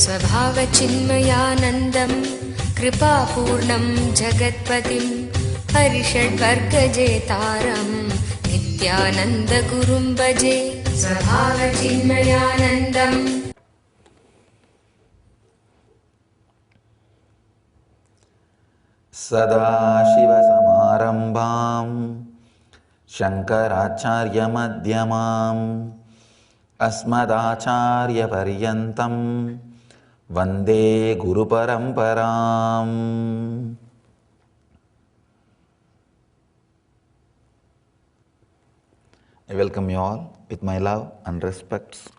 स्वभावचिन्मयानन्दं कृपापूर्णं जगत्पतिं हरिषड्वर्गजेतारं नित्यानन्दगुरुं भजे। स्वभावचिन्मयानन्दम् सदाशिवसमारम्भां शङ्कराचार्यमध्यमाम् अस्मदाचार्यपर्यन्तं वन्दे गुरुपरम्पराम्. I welcome you all with my love and respects.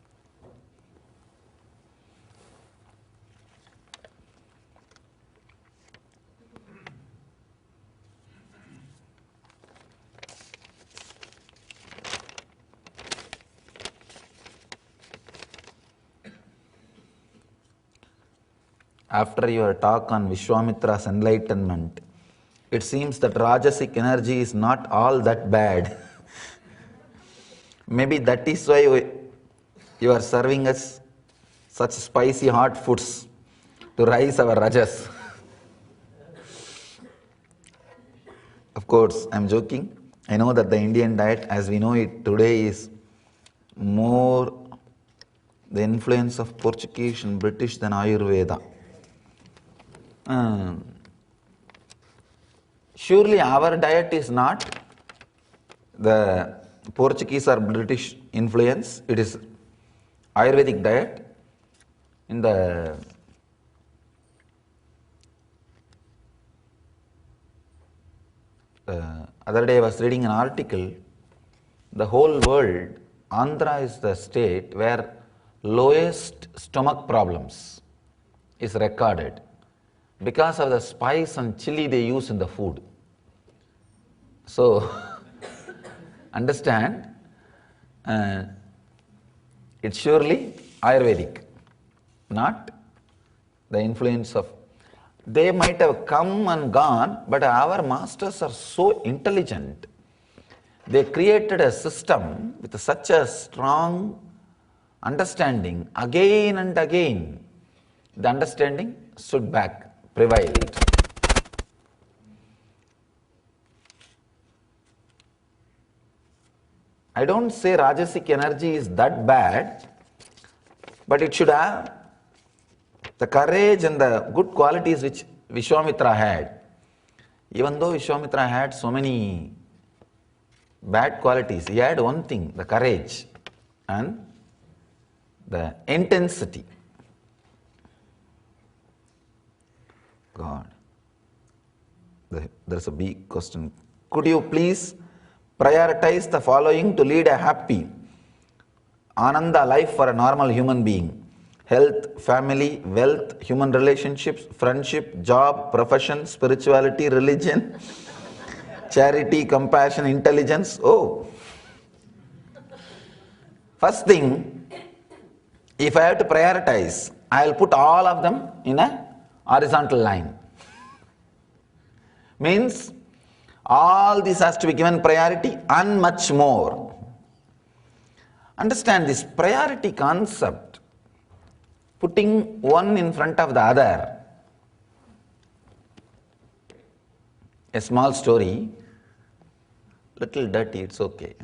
After your talk on Vishwamitra's enlightenment, it seems that Rajasic energy is not all that bad. Maybe that is why you are serving us such spicy hot foods to rise our Rajas. Of course, I am joking. I know that the Indian diet as we know it today is more the influence of Portuguese and British than Ayurveda. Surely our diet is not the Portuguese or British influence, it is Ayurvedic diet. In the other day I was reading an article, the whole world, Andhra is the state where lowest stomach problems is recorded because of the spice and chili they use in the food. So, understand, it's surely Ayurvedic, not the influence of. They might have come and gone, but our masters are so intelligent. They created a system with such a strong understanding. Again and again, the understanding stood back, prevailed. I don't say Rajasic energy is that bad, but it should have the courage and the good qualities which Vishwamitra had. Even though Vishwamitra had so many bad qualities, he had one thing, the courage and the intensity. God, there's a big question. Could you please prioritize the following to lead a happy, Ananda life for a normal human being? Health, family, wealth, human relationships, friendship, job, profession, spirituality, religion, charity, compassion, intelligence. Oh, first thing, if I have to prioritize, I'll put all of them in a horizontal line. Means all this has to be given priority and much more. Understand this priority concept, putting one in front of the other. A small story, little dirty, it's okay.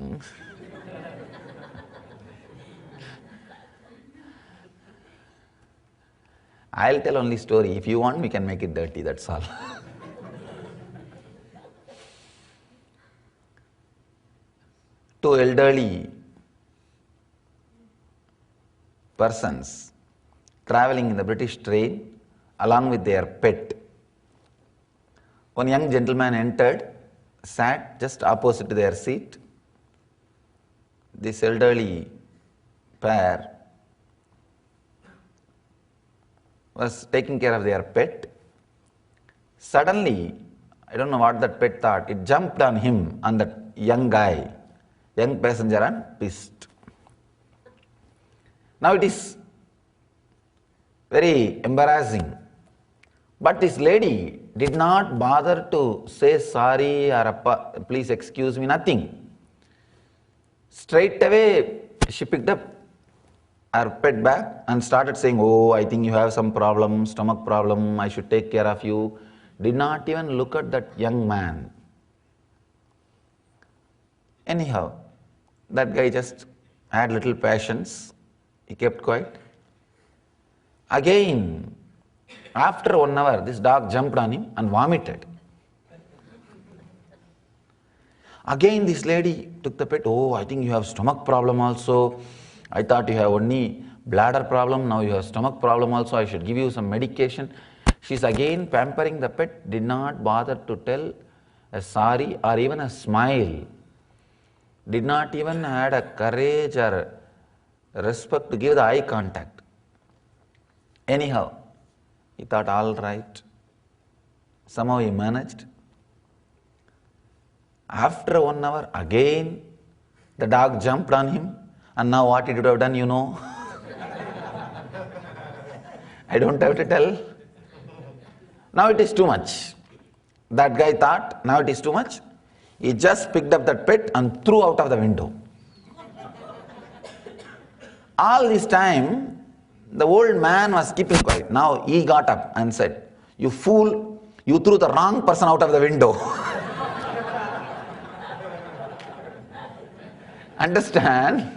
I'll tell only story. If you want, we can make it dirty, that's all. Two elderly persons traveling in the British train along with their pet. One young gentleman entered, sat just opposite to their seat. This elderly pair was taking care of their pet. Suddenly, I don't know what that pet thought, it jumped on him, on that young guy, young passenger, and pissed. Now it is very embarrassing. But this lady did not bother to say sorry or please excuse me, nothing. Straight away she picked up her pet back and started saying, oh, I think you have some problem, stomach problem, I should take care of you. Did not even look at that young man. Anyhow, that guy just had little patience. He kept quiet. Again, after 1 hour, this dog jumped on him and vomited. Again, this lady took the pet. Oh, I think you have stomach problem also. I thought you have only bladder problem. Now you have stomach problem also. I should give you some medication. She's again pampering the pet. Did not bother to tell a sorry or even a smile. Did not even had a courage or respect to give the eye contact. Anyhow, he thought, all right. Somehow he managed. After 1 hour, again, the dog jumped on him. And now what he would have done, you know. I don't have to tell. Now it is too much. That guy thought, now it is too much. He just picked up that pet and threw out of the window. All this time, the old man was keeping quiet. Now he got up and said, you fool, you threw the wrong person out of the window. Understand?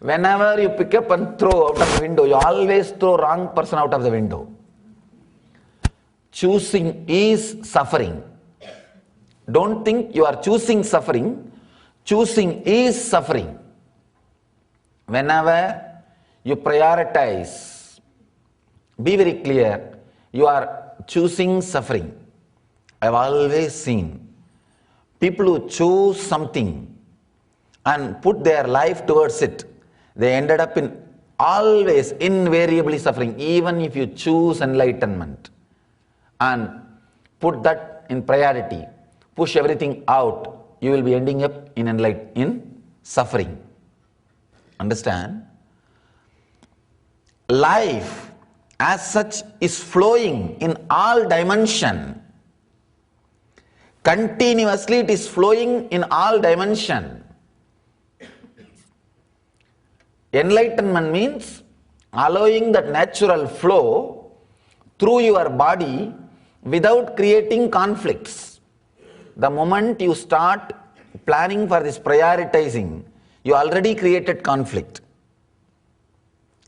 Whenever you pick up and throw out of the window, you always throw wrong person out of the window. Choosing is suffering. Don't think you are choosing suffering. Choosing is suffering. Whenever you prioritize, be very clear, you are choosing suffering. I've always seen people who choose something and put their life towards it, they ended up in always invariably suffering. Even if you choose enlightenment and put that in priority, push everything out, you will be ending up in suffering. Understand? Life as such is flowing in all dimension. Continuously it is flowing in all dimension. Enlightenment means allowing that natural flow through your body without creating conflicts. The moment you start planning for this prioritizing, you already created conflict.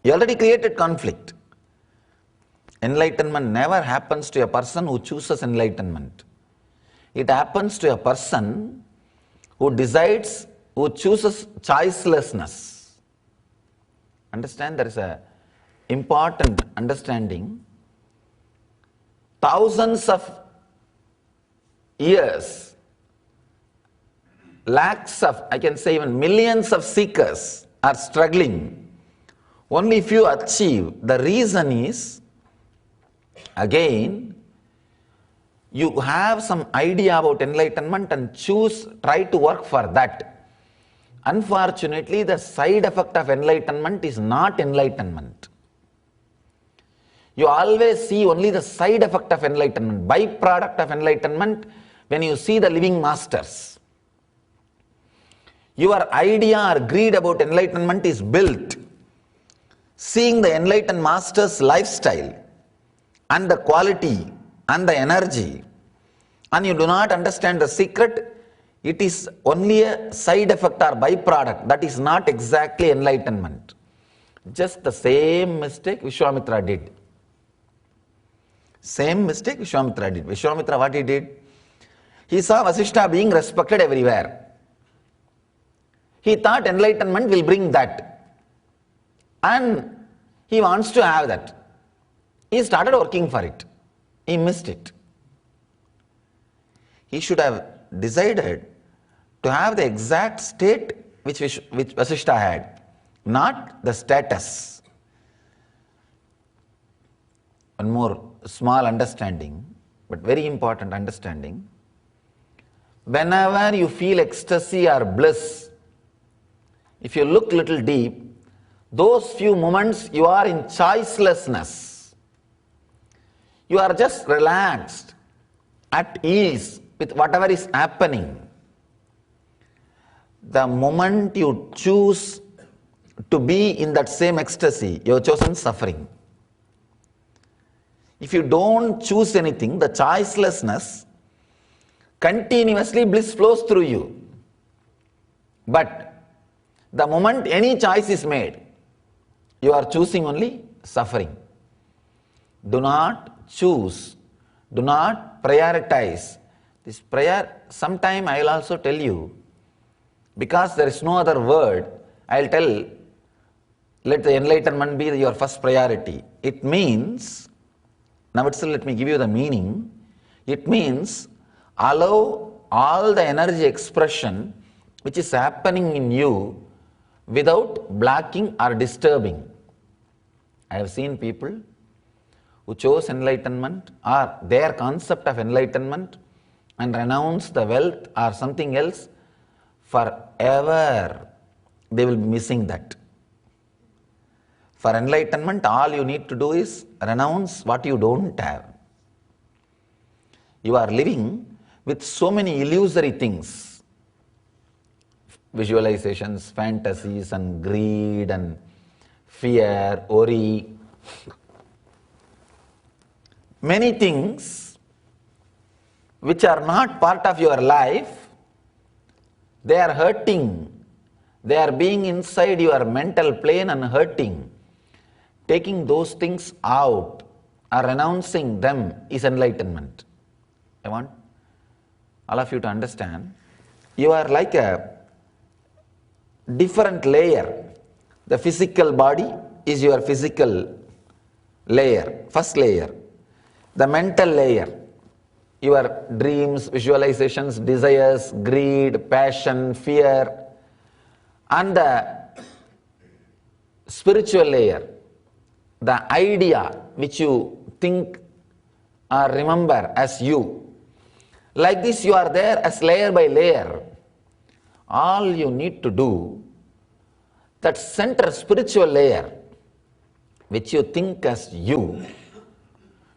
You already created conflict. Enlightenment never happens to a person who chooses enlightenment. It happens to a person who decides, who chooses choicelessness. Understand, there is a important understanding. Thousands of years, lakhs of, I can say even millions of seekers are struggling. Only few achieve. The reason is, again, you have some idea about enlightenment and try to work for that. Unfortunately, the side effect of enlightenment is not enlightenment. You always see only the side effect of enlightenment, byproduct of enlightenment when you see the living masters. Your idea or greed about enlightenment is built seeing the enlightened master's lifestyle and the quality and the energy, and you do not understand the secret. It is only a side effect or byproduct. That is not exactly enlightenment. Just the same mistake Vishwamitra did. Same mistake Vishwamitra did. Vishwamitra, what he did? He saw Vasishtha being respected everywhere. He thought enlightenment will bring that. And he wants to have that. He started working for it. He missed it. He should have decided to have the exact state which Vasishtha had, not the status. One more small understanding, but very important understanding. Whenever you feel ecstasy or bliss, if you look little deep, those few moments you are in choicelessness. You are just relaxed, at ease with whatever is happening. The moment you choose to be in that same ecstasy, you have chosen suffering. If you don't choose anything, the choicelessness, continuously bliss flows through you. But the moment any choice is made, you are choosing only suffering. Do not choose, do not prioritize. This prayer, sometime I will also tell you, because there is no other word, I will tell, let the enlightenment be your first priority. It means, now itself let me give you the meaning. It means allow all the energy expression which is happening in you without blocking or disturbing. I have seen people who chose enlightenment or their concept of enlightenment and renounce the wealth or something else, forever they will be missing that. For enlightenment, all you need to do is renounce what you don't have. You are living with so many illusory things, visualizations, fantasies, and greed, and fear, worry. Many things which are not part of your life, they are hurting. They are being inside your mental plane and hurting. Taking those things out or renouncing them is enlightenment. I want all of you to understand, you are like a different layer. The physical body is your physical layer, first layer. The mental layer, your dreams, visualizations, desires, greed, passion, fear, and the spiritual layer, the idea which you think or remember as you. Like this you are there as layer by layer. All you need to do, that center spiritual layer which you think as you,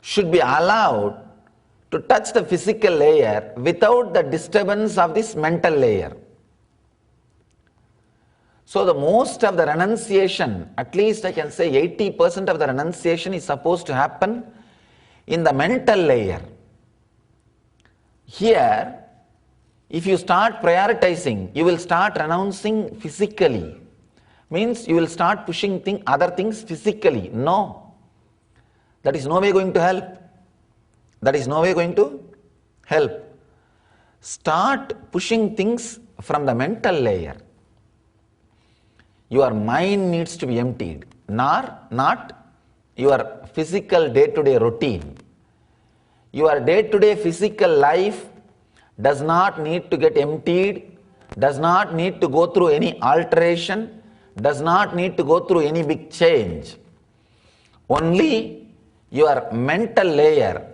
should be allowed to touch the physical layer without the disturbance of this mental layer. So the most of the renunciation, at least I can say 80% of the renunciation is supposed to happen in the mental layer. Here, if you start prioritizing, you will start renouncing physically. Means you will start pushing other things physically. No. That is no way going to help. That is no way going to help. Start pushing things from the mental layer. Your mind needs to be emptied, not your physical day-to-day routine. Your day-to-day physical life does not need to get emptied, does not need to go through any alteration, does not need to go through any big change. Only your mental layer,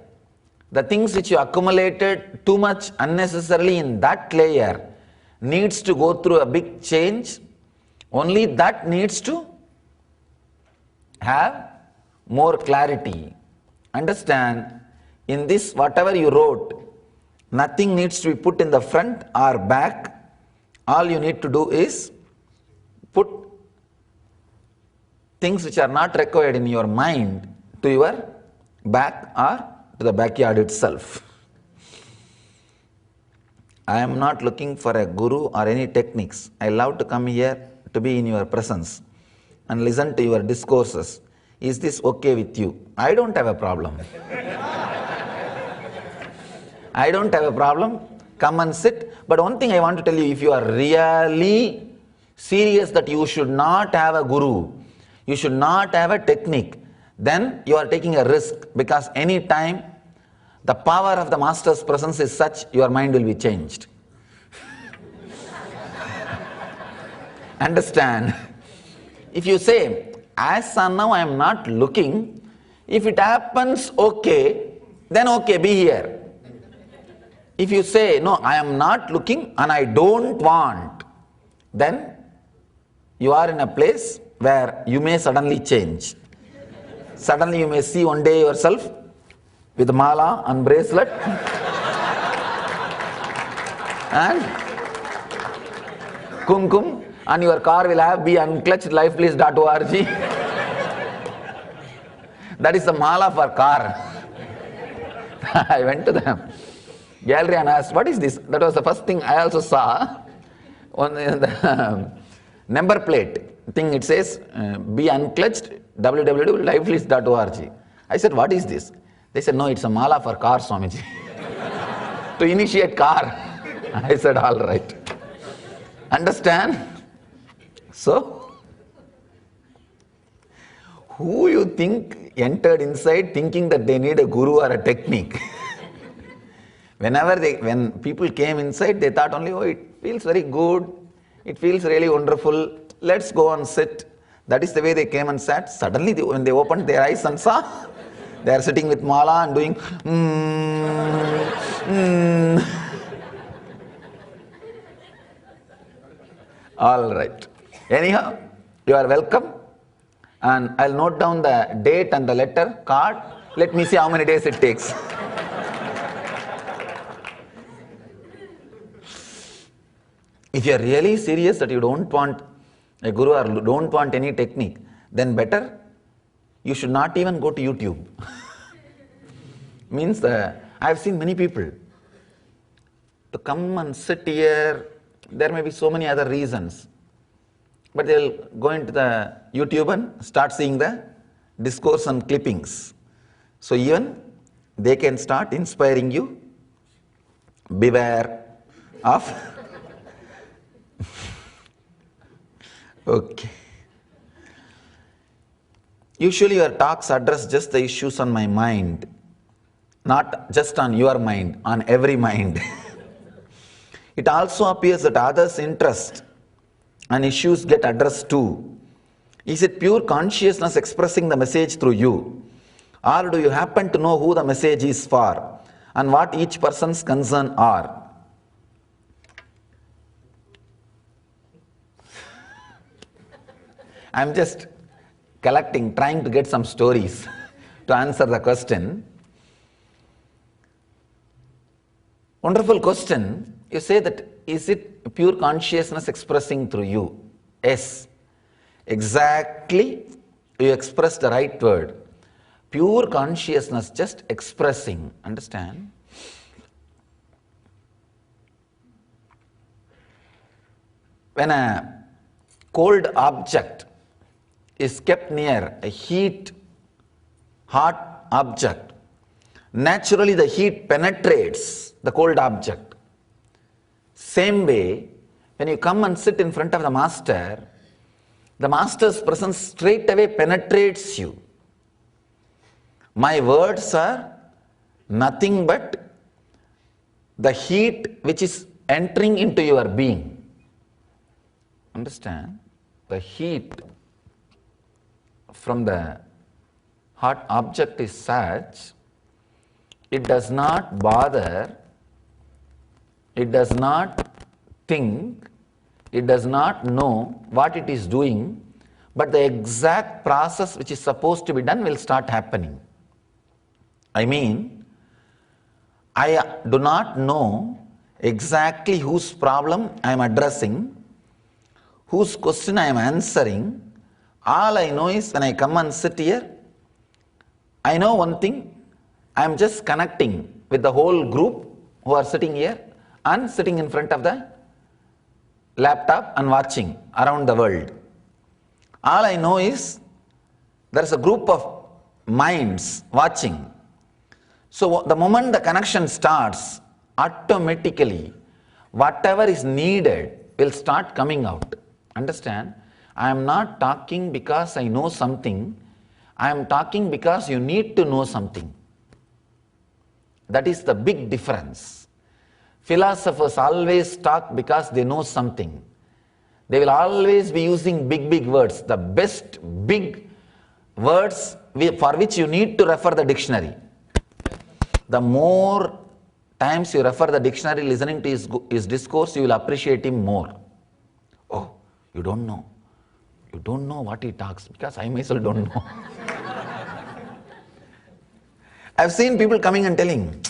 the things which you accumulated too much unnecessarily in that layer, needs to go through a big change. Only that needs to have more clarity. Understand, in this whatever you wrote, nothing needs to be put in the front or back. All you need to do is put things which are not required in your mind to your back or to the backyard itself. I am not looking for a guru or any techniques. I love to come here to be in your presence and listen to your discourses. Is this okay with you? I don't have a problem. I don't have a problem. Come and sit. But one thing I want to tell you, if you are really serious that you should not have a guru, you should not have a technique, then you are taking a risk, because any time the power of the Master's presence is such, your mind will be changed. Understand? If you say, as of now I am not looking, if it happens, okay, then okay, be here. If you say, no, I am not looking and I don't want, then you are in a place where you may suddenly change. Suddenly you may see one day yourself with mala and bracelet and kumkum And your car will have be unclutched lifeplease.org. That is the mala for car. I went to the gallery and asked, what is this? That was the first thing I also saw on the number plate thing. It says, be unclutched, www.lifeplease.org. I said, what is this? They said, no, it's a mala for car, Swamiji. To initiate car. I said, all right. Understand? So, who you think entered inside thinking that they need a guru or a technique? When people came inside, they thought only, oh, it feels very good, it feels really wonderful, let's go and sit. That is the way they came and sat. Suddenly, when they opened their eyes and saw, they are sitting with mala and doing, All right. Anyhow, you are welcome. And I'll note down the date and the letter card. Let me see how many days it takes. If you are really serious that you don't want a guru or don't want any technique, then better you should not even go to YouTube. Means I have seen many people to come and sit here. There may be so many other reasons, but they'll go into the YouTube and start seeing the discourse and clippings. So even they can start inspiring you. Beware of. Okay. Usually your talks address just the issues on my mind, not just on your mind, on every mind. It also appears that others' interests and issues get addressed too. Is it pure consciousness expressing the message through you? Or do you happen to know who the message is for and what each person's concern are? I'm just collecting, trying to get some stories to answer the question. Wonderful question. You say that, is it pure consciousness expressing through you? Yes. Exactly, you expressed the right word. Pure consciousness, just expressing. Understand? When a cold object is kept near a hot object, naturally the heat penetrates the cold object. Same way, when you come and sit in front of the master's presence straight away penetrates you. My words are nothing but the heat which is entering into your being. Understand? The heat from the hot object is such, it does not bother, it does not think, it does not know what it is doing, but the exact process which is supposed to be done will start happening. I mean, I do not know exactly whose problem I am addressing, whose question I am answering. All I know is when I come and sit here, I know one thing, I am just connecting with the whole group who are sitting here and sitting in front of the laptop and watching around the world. All I know is there is a group of minds watching. So the moment the connection starts, automatically whatever is needed will start coming out. Understand? I am not talking because I know something. I am talking because you need to know something. That is the big difference. Philosophers always talk because they know something. They will always be using big words, the best big words for which you need to refer the dictionary. The more times you refer the dictionary listening to his discourse, you will appreciate him more. Oh, you don't know. You don't know what he talks, because I myself don't know. I've seen people coming and telling,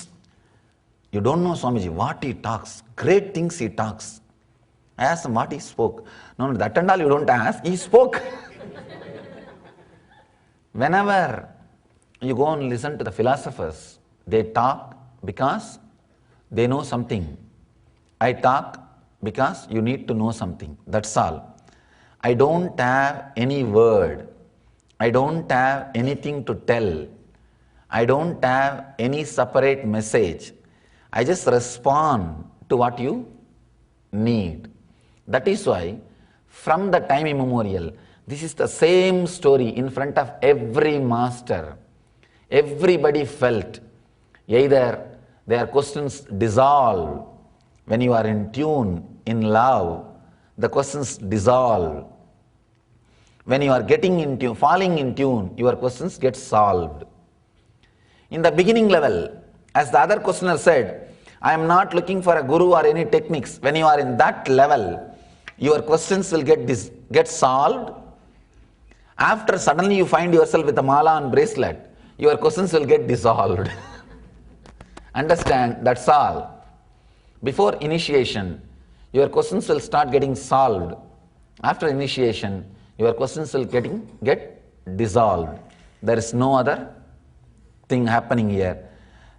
you don't know Swamiji, what he talks, great things he talks. I asked him what he spoke. No, no, that and all you don't ask. He spoke. Whenever you go and listen to the philosophers, they talk because they know something. I talk because you need to know something. That's all. I don't have any word. I don't have anything to tell. I don't have any separate message. I just respond to what you need. That is why, from the time immemorial, this is the same story in front of every master. Everybody felt either their questions dissolve when you are in tune, in love, the questions dissolve. When you are getting in tune, falling in tune, your questions get solved. In the beginning level, as the other questioner said, I am not looking for a guru or any techniques. When you are in that level, your questions will get solved. After suddenly you find yourself with a mala and bracelet, your questions will get dissolved. Understand, that's all. Before initiation, your questions will start getting solved. After initiation, your questions will get dissolved. There is no other thing happening here.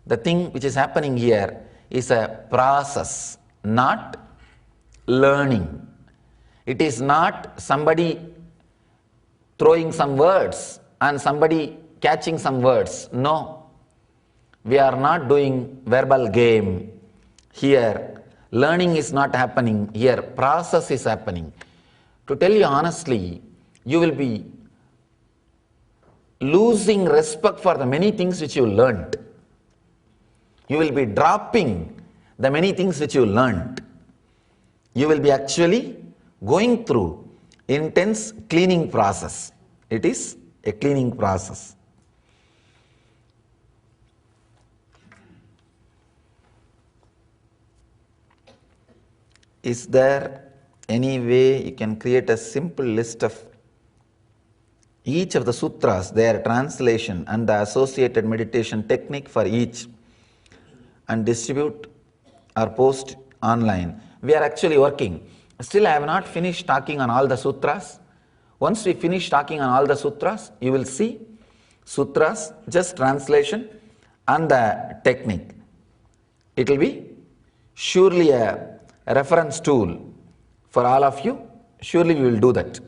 The thing which is happening here is a process, not learning. It is not somebody throwing some words and somebody catching some words. No. We are not doing verbal game here. Learning is not happening here. Process is happening. To tell you honestly, you will be losing respect for the many things which you learnt. You will be dropping the many things which you learnt. You will be actually going through intense cleaning process. It is a cleaning process. Is there any way you can create a simple list of each of the sutras, their translation and the associated meditation technique for each, and distribute or post online? We are actually working. Still I have not finished talking on all the sutras. Once we finish talking on all the sutras, you will see sutras, just translation and the technique. It will be surely a reference tool for all of you. Surely we will do that.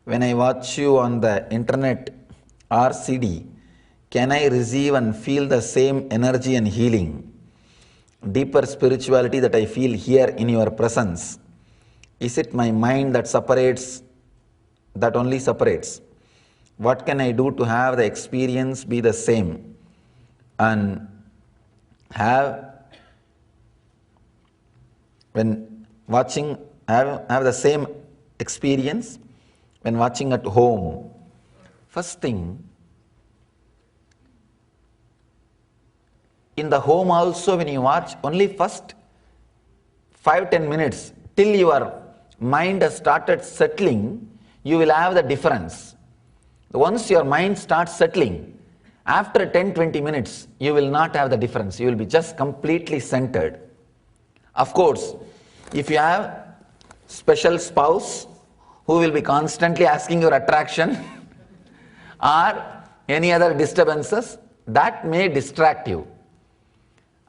When I watch you on the internet or CD, can I receive and feel the same energy and healing, deeper spirituality that I feel here in your presence? Is it my mind that separates, that only separates? What can I do to have the experience be the same and have, when watching, have the same experience when watching at home? First thing, in the home also when you watch, only first 5-10 minutes till your mind has started settling, you will have the difference. Once your mind starts settling, after 10-20 minutes, you will not have the difference. You will be just completely centered. Of course, if you have special spouse who will be constantly asking your attraction or any other disturbances, that may distract you.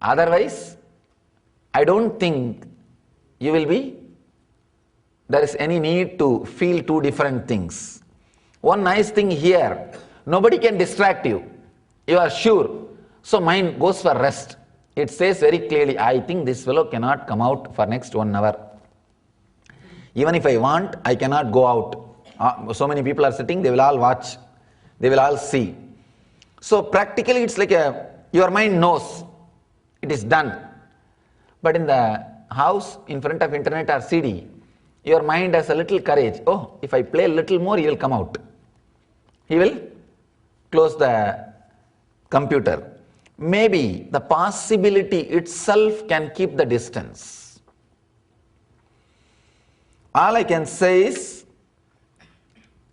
Otherwise, I don't think you will be, there is any need to feel two different things. One nice thing here, nobody can distract you. You are sure. So mind goes for rest. It says very clearly, I think this fellow cannot come out for next 1 hour. Even if I want, I cannot go out. So many people are sitting, they will all watch. They will all see. So practically it's like your mind knows it is done. But in the house, in front of internet or CD, your mind has a little courage. Oh, if I play a little more, he will come out. He will close the computer. maybe the possibility itself can keep the distance. All I can say is,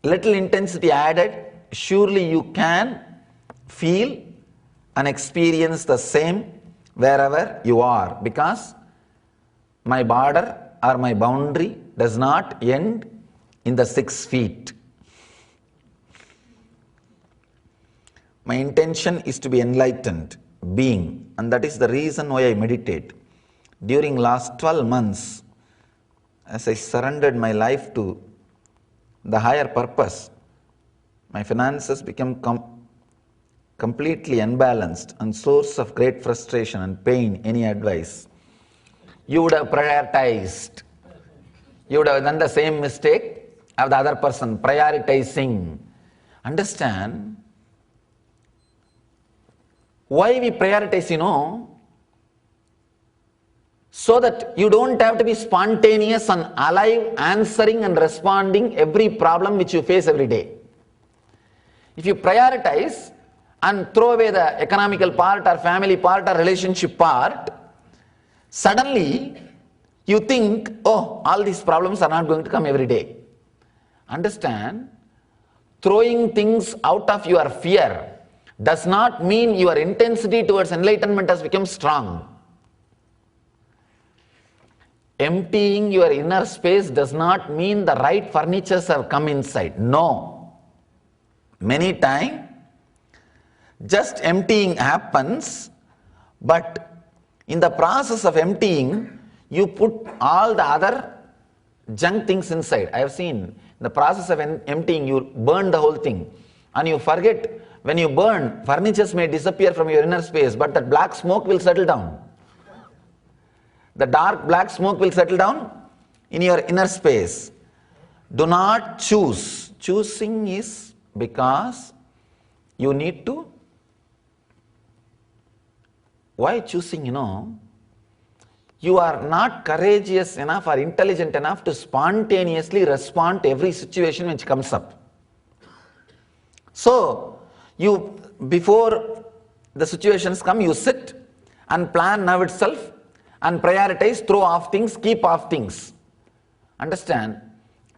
little intensity added, surely you can feel and experience the same wherever you are, because my border or my boundary does not end in the 6 feet. My intention is to be enlightened being, and that is the reason why I meditate. During last 12 months, as I surrendered my life to the higher purpose, my finances became completely unbalanced and source of great frustration and pain. Any advice? You would have prioritized. You would have done the same mistake of the other person, prioritizing. Understand? Why we prioritize, so that you don't have to be spontaneous and alive, answering and responding every problem which you face every day. If you prioritize and throw away the economical part or family part or relationship part, suddenly you think, oh, all these problems are not going to come every day. Understand? Throwing things out of your fear does not mean your intensity towards enlightenment has become strong. Emptying your inner space does not mean the right furnitures have come inside. No. Many times, just emptying happens, but in the process of emptying, you put all the other junk things inside. I have seen, in the process of emptying, you burn the whole thing. And you forget, when you burn, furnitures may disappear from your inner space, but that black smoke will settle down. The dark black smoke will settle down in your inner space. Do not choose. Choosing is because you need to. Why choosing? You are not courageous enough or intelligent enough to spontaneously respond to every situation which comes up. So, before the situations come, you sit and plan now itself and prioritize, throw off things, keep off things. Understand?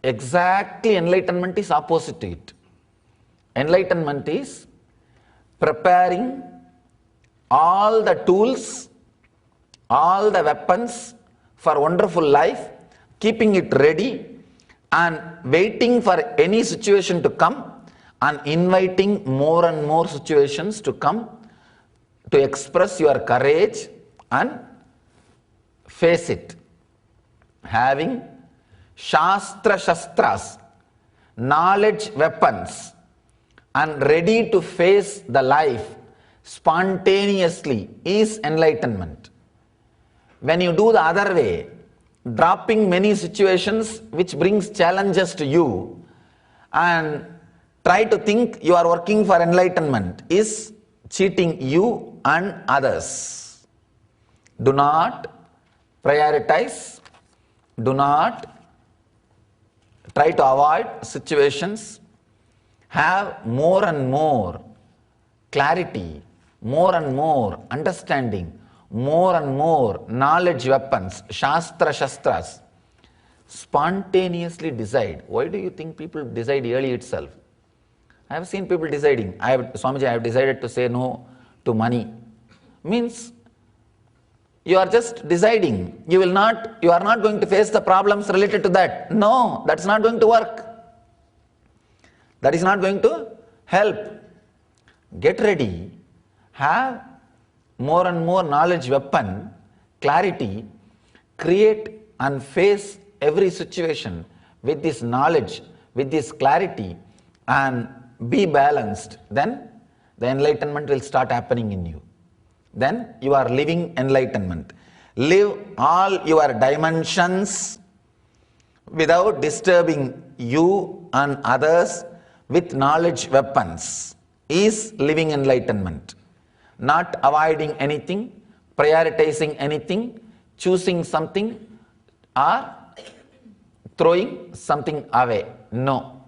Exactly, enlightenment is opposite to it. Enlightenment is preparing all the tools, all the weapons for wonderful life, keeping it ready and waiting for any situation to come and inviting more and more situations to come to express your courage and face it. Having Shastra Shastras, knowledge weapons, and ready to face the life spontaneously is enlightenment. When you do the other way, dropping many situations which brings challenges to you and try to think you are working for enlightenment is cheating you and others. Do not prioritize, do not try to avoid situations, have more and more clarity, more and more understanding, more and more knowledge weapons, Shastra Shastras. Spontaneously decide. Why do you think people decide early itself? I have seen people deciding. Swamiji, I have decided to say no to money. Means you are just deciding. You are not going to face the problems related to that. No, that's not going to work. That is not going to help. Get ready. Have more and more knowledge weapon, clarity, create and face every situation with this knowledge, with this clarity, and be balanced. Then the enlightenment will start happening in you. Then you are living enlightenment. Live all your dimensions without disturbing you and others with knowledge weapons is living enlightenment. Not avoiding anything, prioritizing anything, choosing something or throwing something away. No.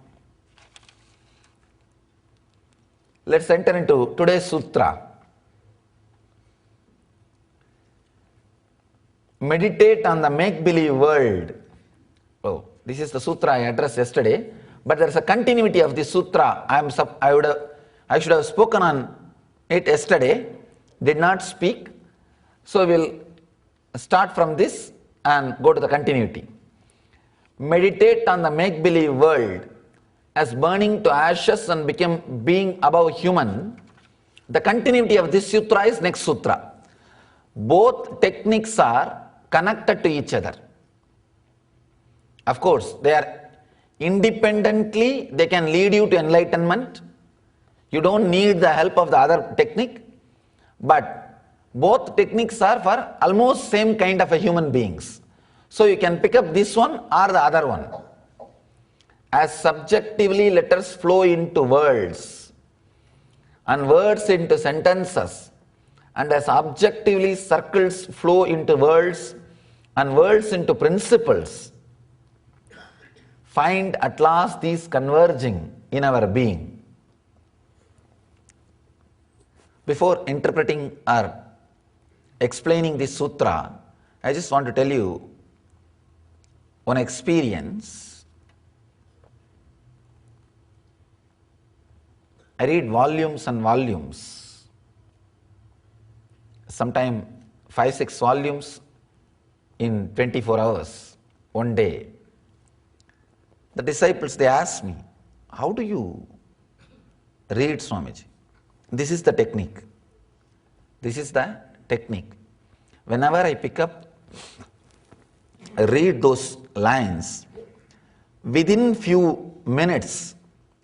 Let's enter into today's sutra. meditate on the make-believe world. Oh, this is the sutra I addressed yesterday, but there is a continuity of this sutra. I should have spoken on it yesterday, did not speak. So we'll start from this and go to the continuity. Meditate on the make-believe world as burning to ashes and being above human. The continuity of this sutra is next sutra. Both techniques are connected to each other. Of course, they are independently, they can lead you to enlightenment. You don't need the help of the other technique, but both techniques are for almost same kind of a human beings. So you can pick up this one or the other one. As subjectively letters flow into words and words into sentences, and as objectively circles flow into words and words into principles, find at last these converging in our being. Before interpreting or explaining this sutra, I just want to tell you one experience. I read volumes and volumes, sometimes 5-6 volumes in 24 hours, one day. The disciples, they asked me, how do you read, Swamiji? This is the technique. This is the technique. Whenever I pick up, read those lines, within few minutes,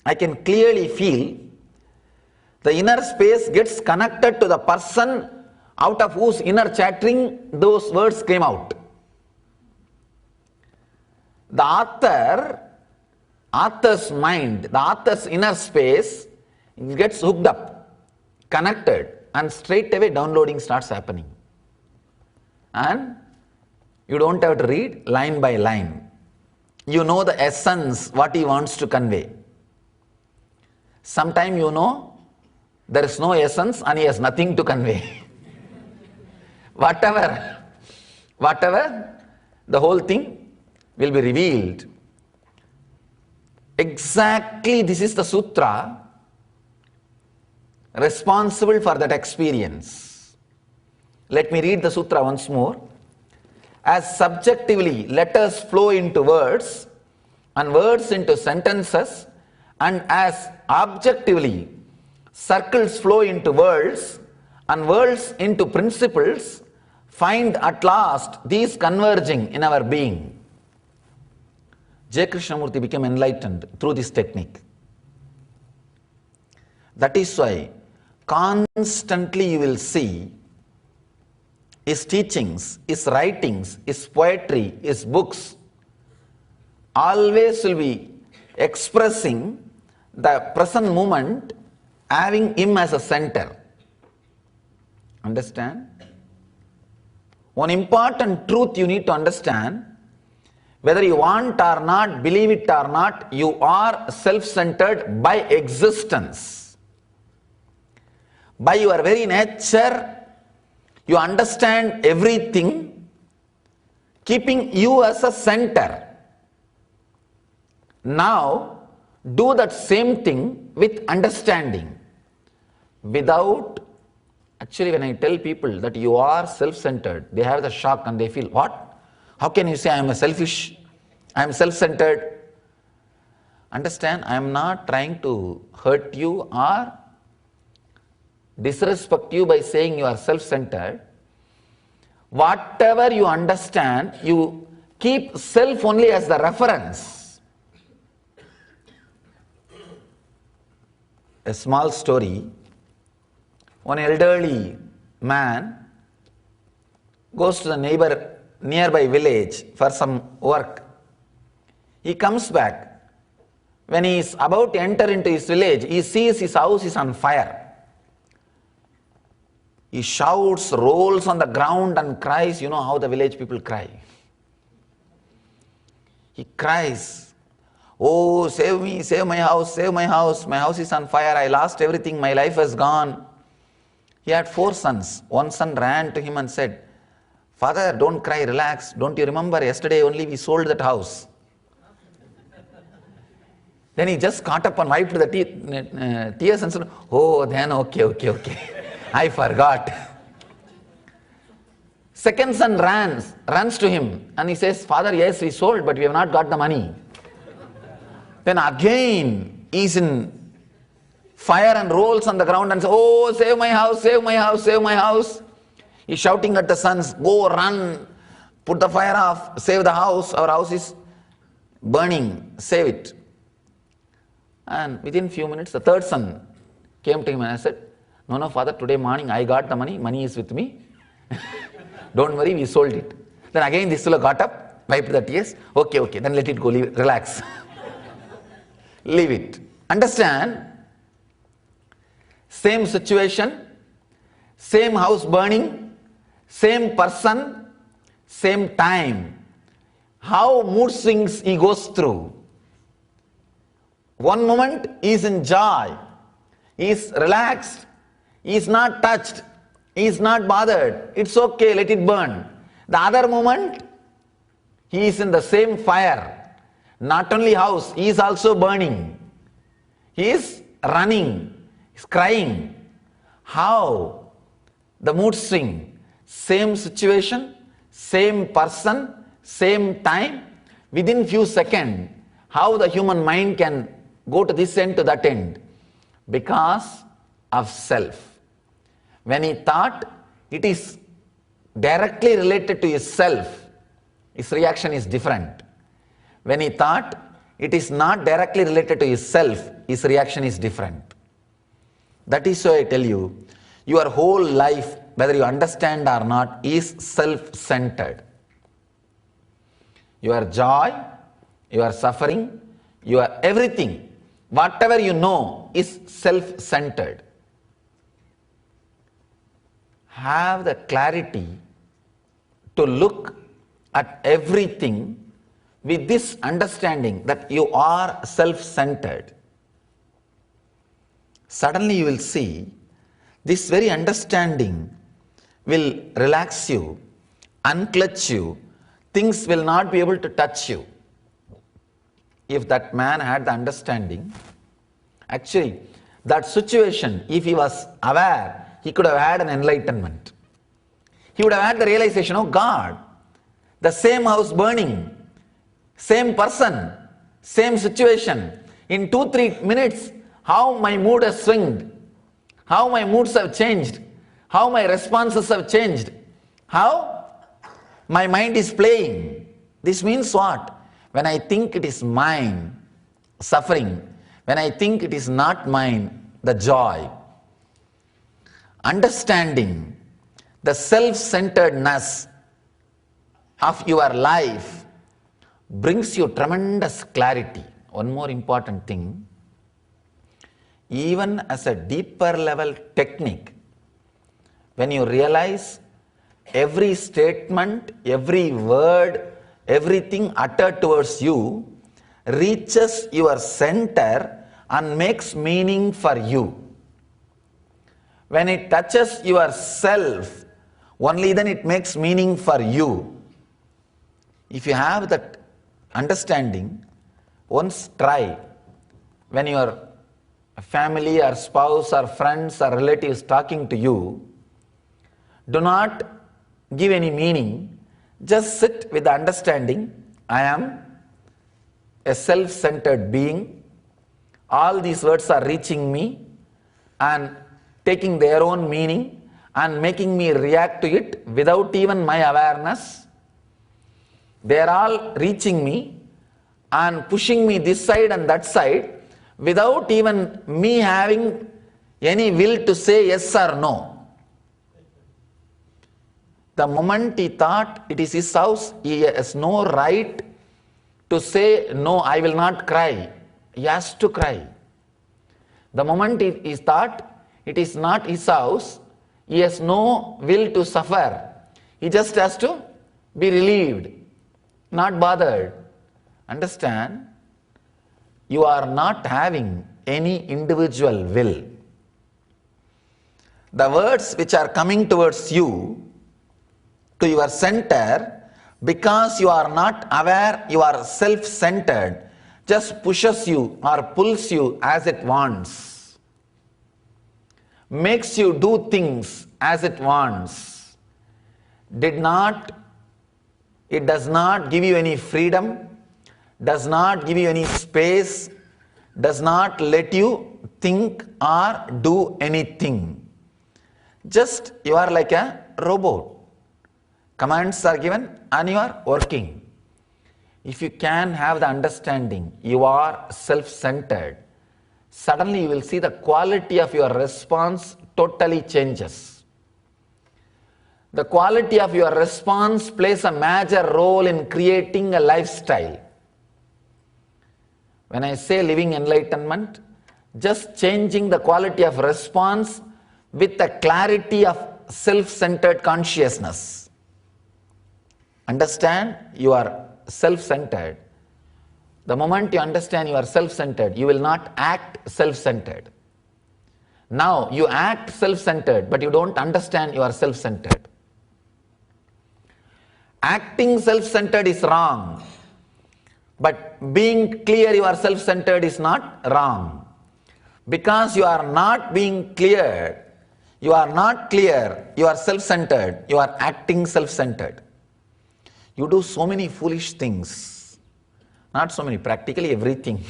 I can clearly feel the inner space gets connected to the person out of whose inner chattering those words came out. The author's mind, the author's inner space gets hooked up, connected, and straight away downloading starts happening. And you don't have to read line by line. You know the essence, what he wants to convey. Sometimes you know there is no essence and he has nothing to convey. Whatever, the whole thing will be revealed. Exactly this is the sutra responsible for that experience. Let me read the sutra once more. As subjectively letters flow into words and words into sentences, and as objectively circles flow into words and words into principles, find at last these converging in our being. J. Krishnamurti became enlightened through this technique. That is why constantly you will see his teachings, his writings, his poetry, his books always will be expressing the present moment, having him as a center. Understand? One important truth you need to understand, whether you want or not, believe it or not, you are self-centered by existence. By your very nature, you understand everything, keeping you as a center. Now, do that same thing with understanding. Actually, when I tell people that you are self-centered, they have the shock and they feel, what? How can you say I am selfish? I am self-centered. Understand, I am not trying to hurt you or disrespect you by saying you are self-centered. Whatever you understand, you keep self only as the reference. A small story. One elderly man goes to the nearby village for some work. He comes back. When he is about to enter into his village, he sees his house is on fire. He shouts, rolls on the ground and cries. You know how the village people cry. He cries, oh, save me, save my house, my house is on fire, I lost everything, my life has gone. He had 4 sons. One son ran to him and said, Father, don't cry, relax. Don't you remember yesterday only we sold that house? Then he just caught up and wiped the tears and said, oh, then okay. I forgot. Second son runs to him and he says, Father, yes, we sold, but we have not got the money. Then again, he's in fire and rolls on the ground and says, oh, save my house, save my house, save my house. He's shouting at the sons, go, run, put the fire off, save the house, our house is burning, save it. And within few minutes, the third son came to him and I said, no, Father, today morning I got the money is with me. Don't worry, we sold it. Then again this fellow got up, wiped the tears, okay, then let it go, leave it, relax. Leave it. Understand? Same situation, same house burning, same person, same time. How mood swings he goes through. One moment he is in joy, he is relaxed, he is not touched, he is not bothered, it's okay, let it burn. The other moment, he is in the same fire. Not only house, he is also burning. He is running, he is crying. How? The mood swing. Same situation, same person, same time, within few seconds. How the human mind can go to this end to that end? Because of self. When he thought it is directly related to his self, his reaction is different. When he thought it is not directly related to his self, his reaction is different. That is why I tell you, your whole life, whether you understand or not, is self-centered. Your joy, your suffering, your everything, whatever you know is self-centered. Have the clarity to look at everything with this understanding that you are self-centered. Suddenly you will see this very understanding will relax you, unclutch you, things will not be able to touch you. If that man had the understanding, actually that situation, if he was aware, he could have had an enlightenment. He would have had the realization, oh God, the same house burning, same person, same situation, in 2-3 minutes, how my mood has swinged, how my moods have changed, how my responses have changed, how my mind is playing. This means what? When I think it is mine, suffering. When I think it is not mine, the joy. Understanding the self-centeredness of your life brings you tremendous clarity. One more important thing, even as a deeper level technique, when you realize every statement, every word, everything uttered towards you reaches your center and makes meaning for you. When it touches yourself, only then it makes meaning for you. If you have that understanding, once try, when your family or spouse or friends or relatives talking to you, do not give any meaning, just sit with the understanding, I am a self-centered being, all these words are reaching me and taking their own meaning and making me react to it without even my awareness. They are all reaching me and pushing me this side and that side without even me having any will to say yes or no. The moment he thought it is his house, he has no right to say, no, I will not cry. He has to cry. The moment he thought it is not his house, he has no will to suffer. He just has to be relieved, not bothered. Understand? You are not having any individual will. The words which are coming towards you to your center, because you are not aware you are self-centered, just pushes you or pulls you as it wants, makes you do things as it wants, it does not give you any freedom, does not give you any space, does not let you think or do anything. Just you are like a robot. Commands are given and you are working. If you can have the understanding you are self-centered, suddenly you will see the quality of your response totally changes. The quality of your response plays a major role in creating a lifestyle. When I say living enlightenment, just changing the quality of response with the clarity of self-centered consciousness. Understand you are self-centered. The moment you understand you are self-centered, you will not act self-centered. Now you act self-centered, but you don't understand you are self-centered. Acting self-centered is wrong, but being clear you are self-centered is not wrong. Because you are not being clear, you are self-centered, you are acting self-centered. You do so many foolish things. Not so many, practically everything.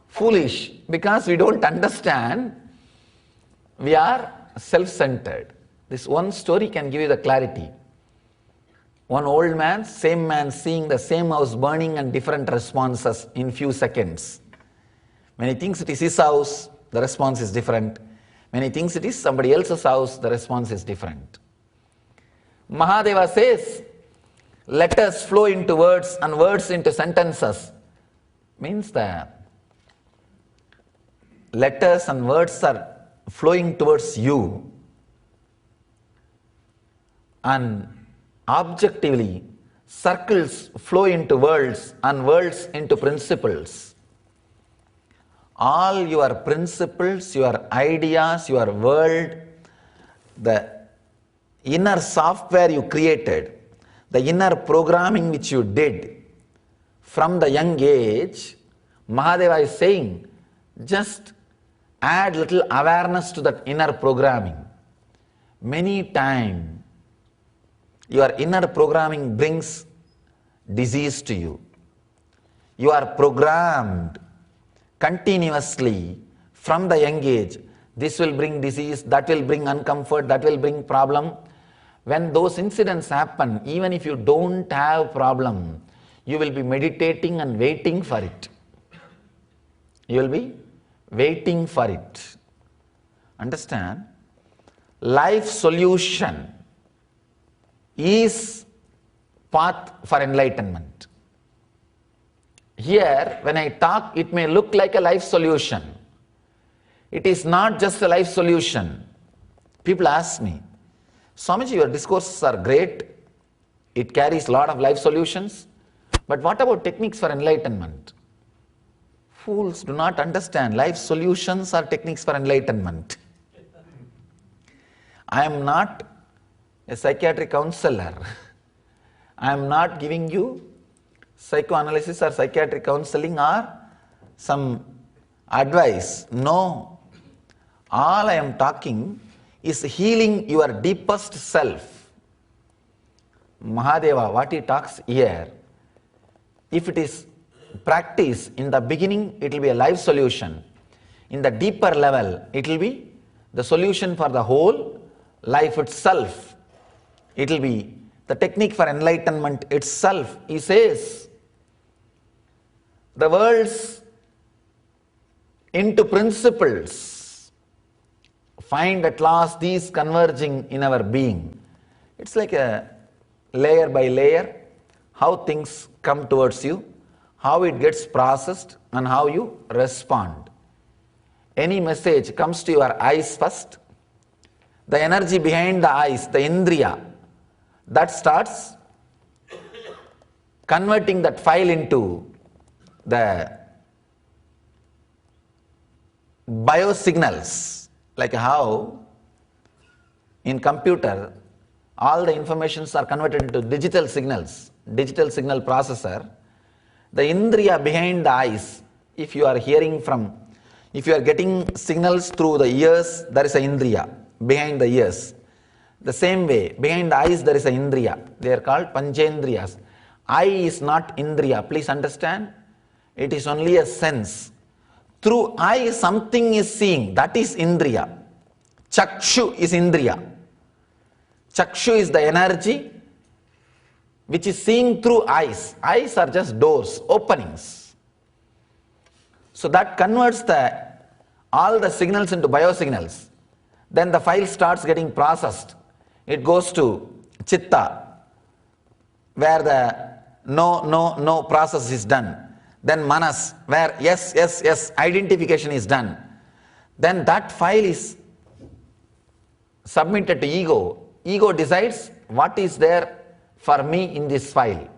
Foolish, because we don't understand we are self-centered. This one story can give you the clarity. One old man, same man seeing the same house burning and different responses in few seconds. When he thinks it is his house, the response is different. When he thinks it is somebody else's house, the response is different. Mahadeva says, letters flow into words and words into sentences. Means the letters and words are flowing towards you, and objectively circles flow into worlds and worlds into principles. All your principles, your ideas, your world, the inner software you created, the inner programming which you did from the young age, Mahadeva is saying, just add little awareness to that inner programming. Many times, your inner programming brings disease to you. You are programmed continuously from the young age. This will bring disease, that will bring uncomfort, that will bring problem. When those incidents happen, even if you don't have problem, you will be meditating and waiting for it. You will be waiting for it. Understand? Life solution is path for enlightenment. Here, when I talk, it may look like a life solution. It is not just a life solution. People ask me, Swamiji, your discourses are great. It carries a lot of life solutions. But what about techniques for enlightenment? Fools do not understand. Life solutions are techniques for enlightenment. I am not a psychiatric counselor. I am not giving you psychoanalysis or psychiatric counseling or some advice. No. All I am talking is healing your deepest self. Mahadeva, what he talks here, if it is practice in the beginning, it will be a life solution. In the deeper level, it will be the solution for the whole life itself. It will be the technique for enlightenment itself. He says, the world's into principles find at last these converging in our being. It's like a layer by layer, how things come towards you, how it gets processed, and how you respond. Any message comes to your eyes first. The energy behind the eyes, the indriya, that starts converting that file into the biosignals, like how in computer all the informations are converted into digital signals, digital signal processor. The indriya behind the eyes, if you are hearing from, if you are getting signals through the ears, there is an indriya behind the ears. The same way, behind the eyes there is an indriya. They are called panchendriyas. Eye is not indriya, please understand. It is only a sense. Through eye something is seeing, that is indriya. Chakshu is indriya. Chakshu is the energy which is seeing through eyes. Eyes are just doors, openings. So that converts all the signals into biosignals. Then the file starts getting processed. It goes to chitta, where the no process is done. Then manas, where yes identification is done. Then that file is submitted to ego. Ego decides what is there for me in this file.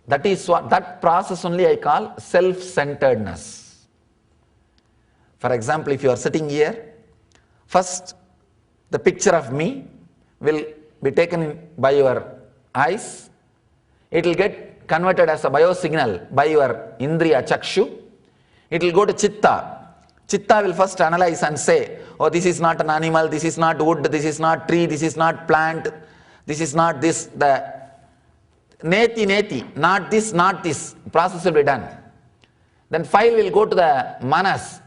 That is what, that process only I call self-centeredness. For example, if you are sitting here, first the picture of me will be taken by your eyes. It will get converted as a biosignal by your indriya chakshu. It will go to chitta. Chitta will first analyze and say, oh, this is not an animal, this is not wood, this is not tree, this is not plant, this is not this, the neti, not this, process will be done. Then file will go to the manas.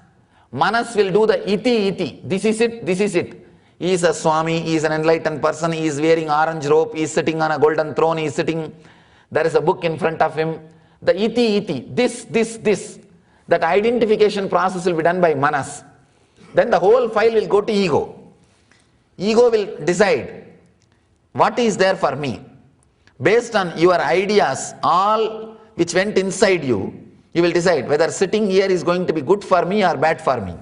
Manas will do the iti, this is it. He is a Swami, he is an enlightened person, he is wearing orange robe, he is sitting on a golden throne, he is sitting, there is a book in front of him. The iti, this. That identification process will be done by manas. Then the whole file will go to ego. Ego will decide what is there for me. Based on your ideas, all which went inside you, you will decide whether sitting here is going to be good for me or bad for me.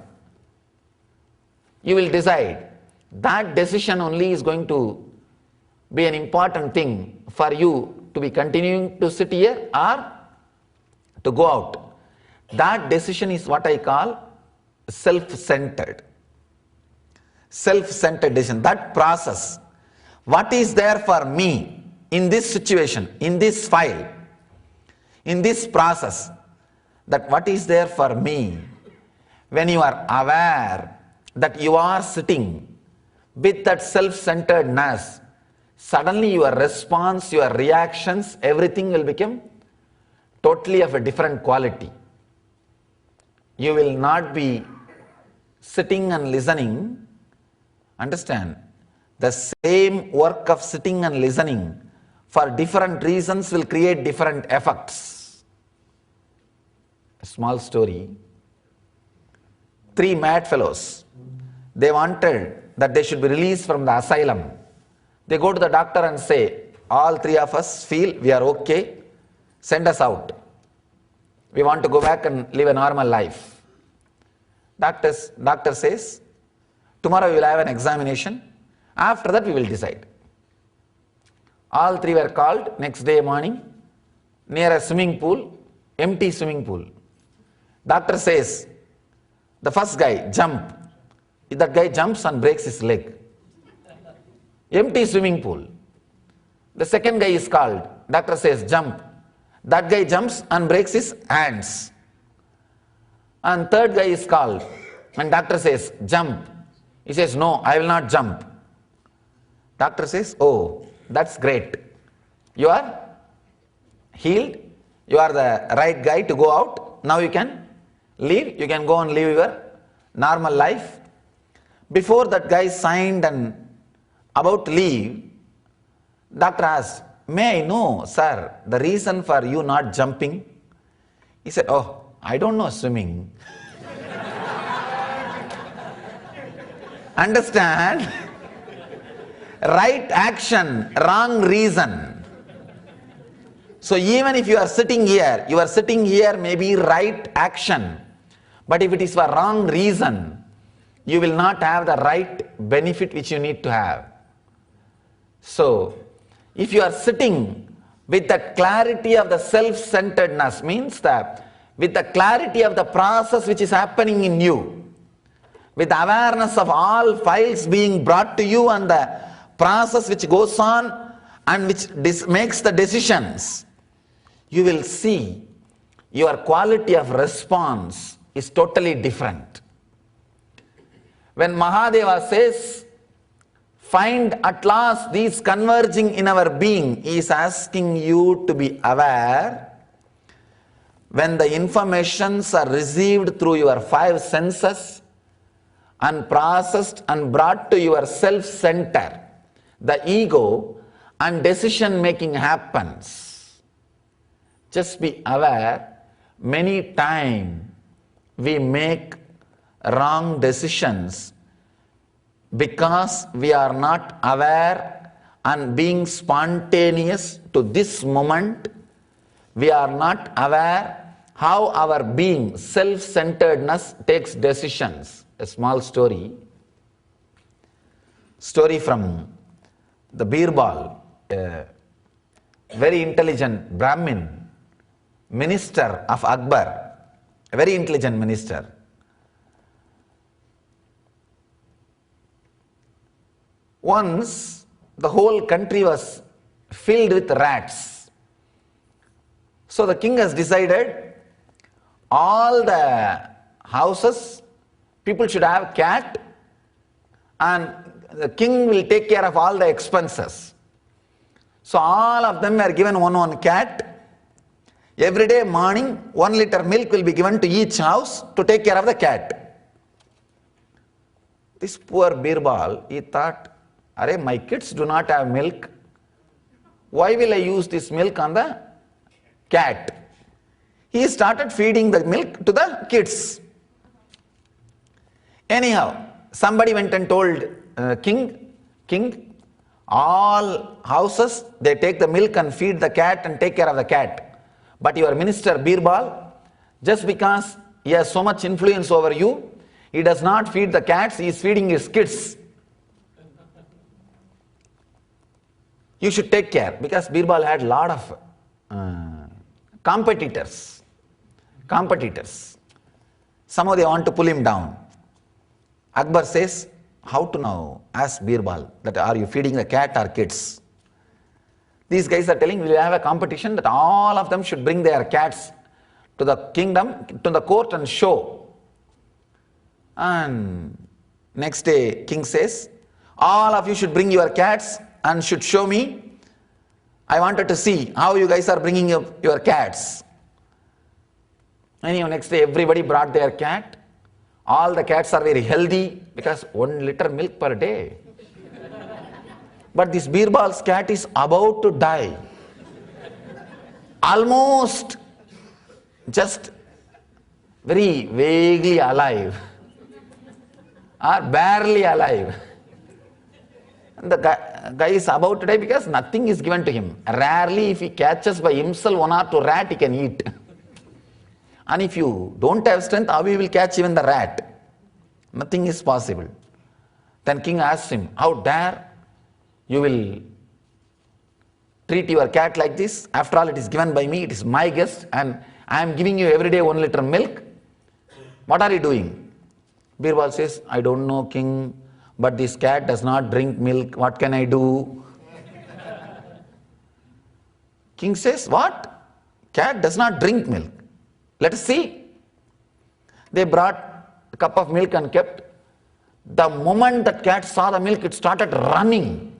You will decide. That decision only is going to be an important thing for you to be continuing to sit here or to go out. That decision is what I call self-centered. Self-centered decision, that process. What is there for me in this situation, in this file, in this process, that what is there for me? When you are aware that you are sitting with that self-centeredness, suddenly your response, your reactions, everything will become totally of a different quality. You will not be sitting and listening. Understand, the same work of sitting and listening for different reasons will create different effects. A small story. 3 mad fellows, they wanted that they should be released from the asylum. They go to the doctor and say, all 3 of us feel we are okay, send us out. We want to go back and live a normal life. Doctor says, tomorrow we will have an examination. After that we will decide. All 3 were called next day morning near a swimming pool, empty swimming pool. Doctor says, the first guy, jump. That guy jumps and breaks his leg. Empty swimming pool. The second guy is called. Doctor says, jump. That guy jumps and breaks his hands. And third guy is called. And doctor says, jump. He says, no, I will not jump. Doctor says, oh, that's great. You are healed. You are the right guy to go out. Now you can leave. You can go and live your normal life. Before that guy signed and about to leave, doctor asked, may I know, sir, the reason for you not jumping? He said, oh, I don't know swimming. Understand? Right action, wrong reason. So even if you are sitting here may be right action. But if it is for wrong reason, you will not have the right benefit which you need to have. So, if you are sitting with the clarity of the self-centeredness, means that with the clarity of the process which is happening in you, with the awareness of all files being brought to you and the process which goes on and which makes the decisions, you will see your quality of response is totally different. When Mahadeva says, find at last these converging in our being, he is asking you to be aware when the informations are received through your five senses and processed and brought to your self-center, the ego, and decision making happens. Just be aware, many times we make wrong decisions because we are not aware and being spontaneous to this moment. We are not aware how our being, self-centeredness, takes decisions. A small story from the Birbal, a very intelligent Brahmin, minister of Akbar, a very intelligent minister. Once the whole country was filled with rats. So the king has decided all the houses, people should have cat, and the king will take care of all the expenses. So all of them were given one cat. Every day morning, 1 liter milk will be given to each house to take care of the cat. This poor Birbal, he thought, "Arey, my kids do not have milk. Why will I use this milk on the cat?" He started feeding the milk to the kids. Anyhow, somebody went and told king, all houses, they take the milk and feed the cat and take care of the cat. But your minister Birbal, just because he has so much influence over you, he does not feed the cats, he is feeding his kids. You should take care, because Birbal had a lot of competitors. Somehow they want to pull him down. Akbar says, how to now ask Birbal that are you feeding the cat or kids? These guys are telling we will have a competition that all of them should bring their cats to the kingdom, to the court and show. And next day king says, all of you should bring your cats and should show me. I wanted to see how you guys are bringing up your cats. Anyhow, next day everybody brought their cat. All the cats are very healthy because 1 liter milk per day. But this Birbal's cat is about to die. Almost just very vaguely alive or barely alive. And the guy is about to die because nothing is given to him. Rarely if he catches by himself 1 or 2 rat, he can eat. And if you don't have strength, how you will catch even the rat? Nothing is possible. Then king asks him, how dare you will treat your cat like this? After all, it is given by me, it is my guest, and I am giving you every day 1 liter milk. What are you doing? Birbal says, I don't know, king, but this cat does not drink milk. What can I do? King says, what? Cat does not drink milk. Let us see. They brought a cup of milk and kept. The moment that cat saw the milk, it started running.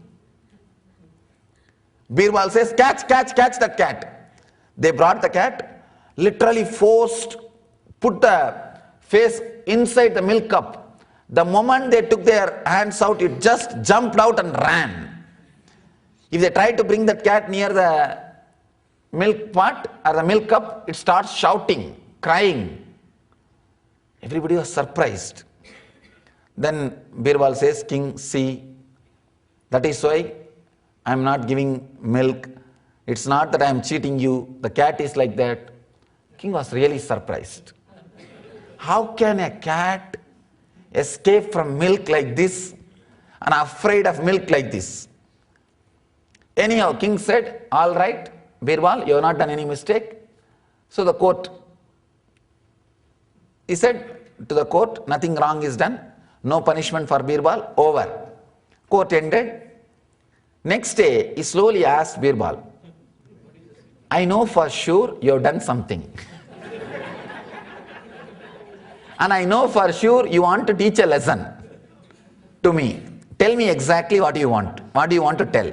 Birbal says, catch that cat. They brought the cat, literally forced, put the face inside the milk cup. The moment they took their hands out, it just jumped out and ran. If they tried to bring that cat near the milk pot or the milk cup, it starts shouting, crying. Everybody was surprised. Then Birbal says, king, see, that is why I am not giving milk. It's not that I am cheating you. The cat is like that. King was really surprised. How can a cat escape from milk like this and afraid of milk like this? Anyhow, king said, all right, Birbal, you have not done any mistake. So the court, he said to the court, nothing wrong is done. No punishment for Birbal, over. Court ended. Next day, he slowly asked Birbal, I know for sure you have done something. And I know for sure you want to teach a lesson to me. Tell me exactly what you want. What do you want to tell?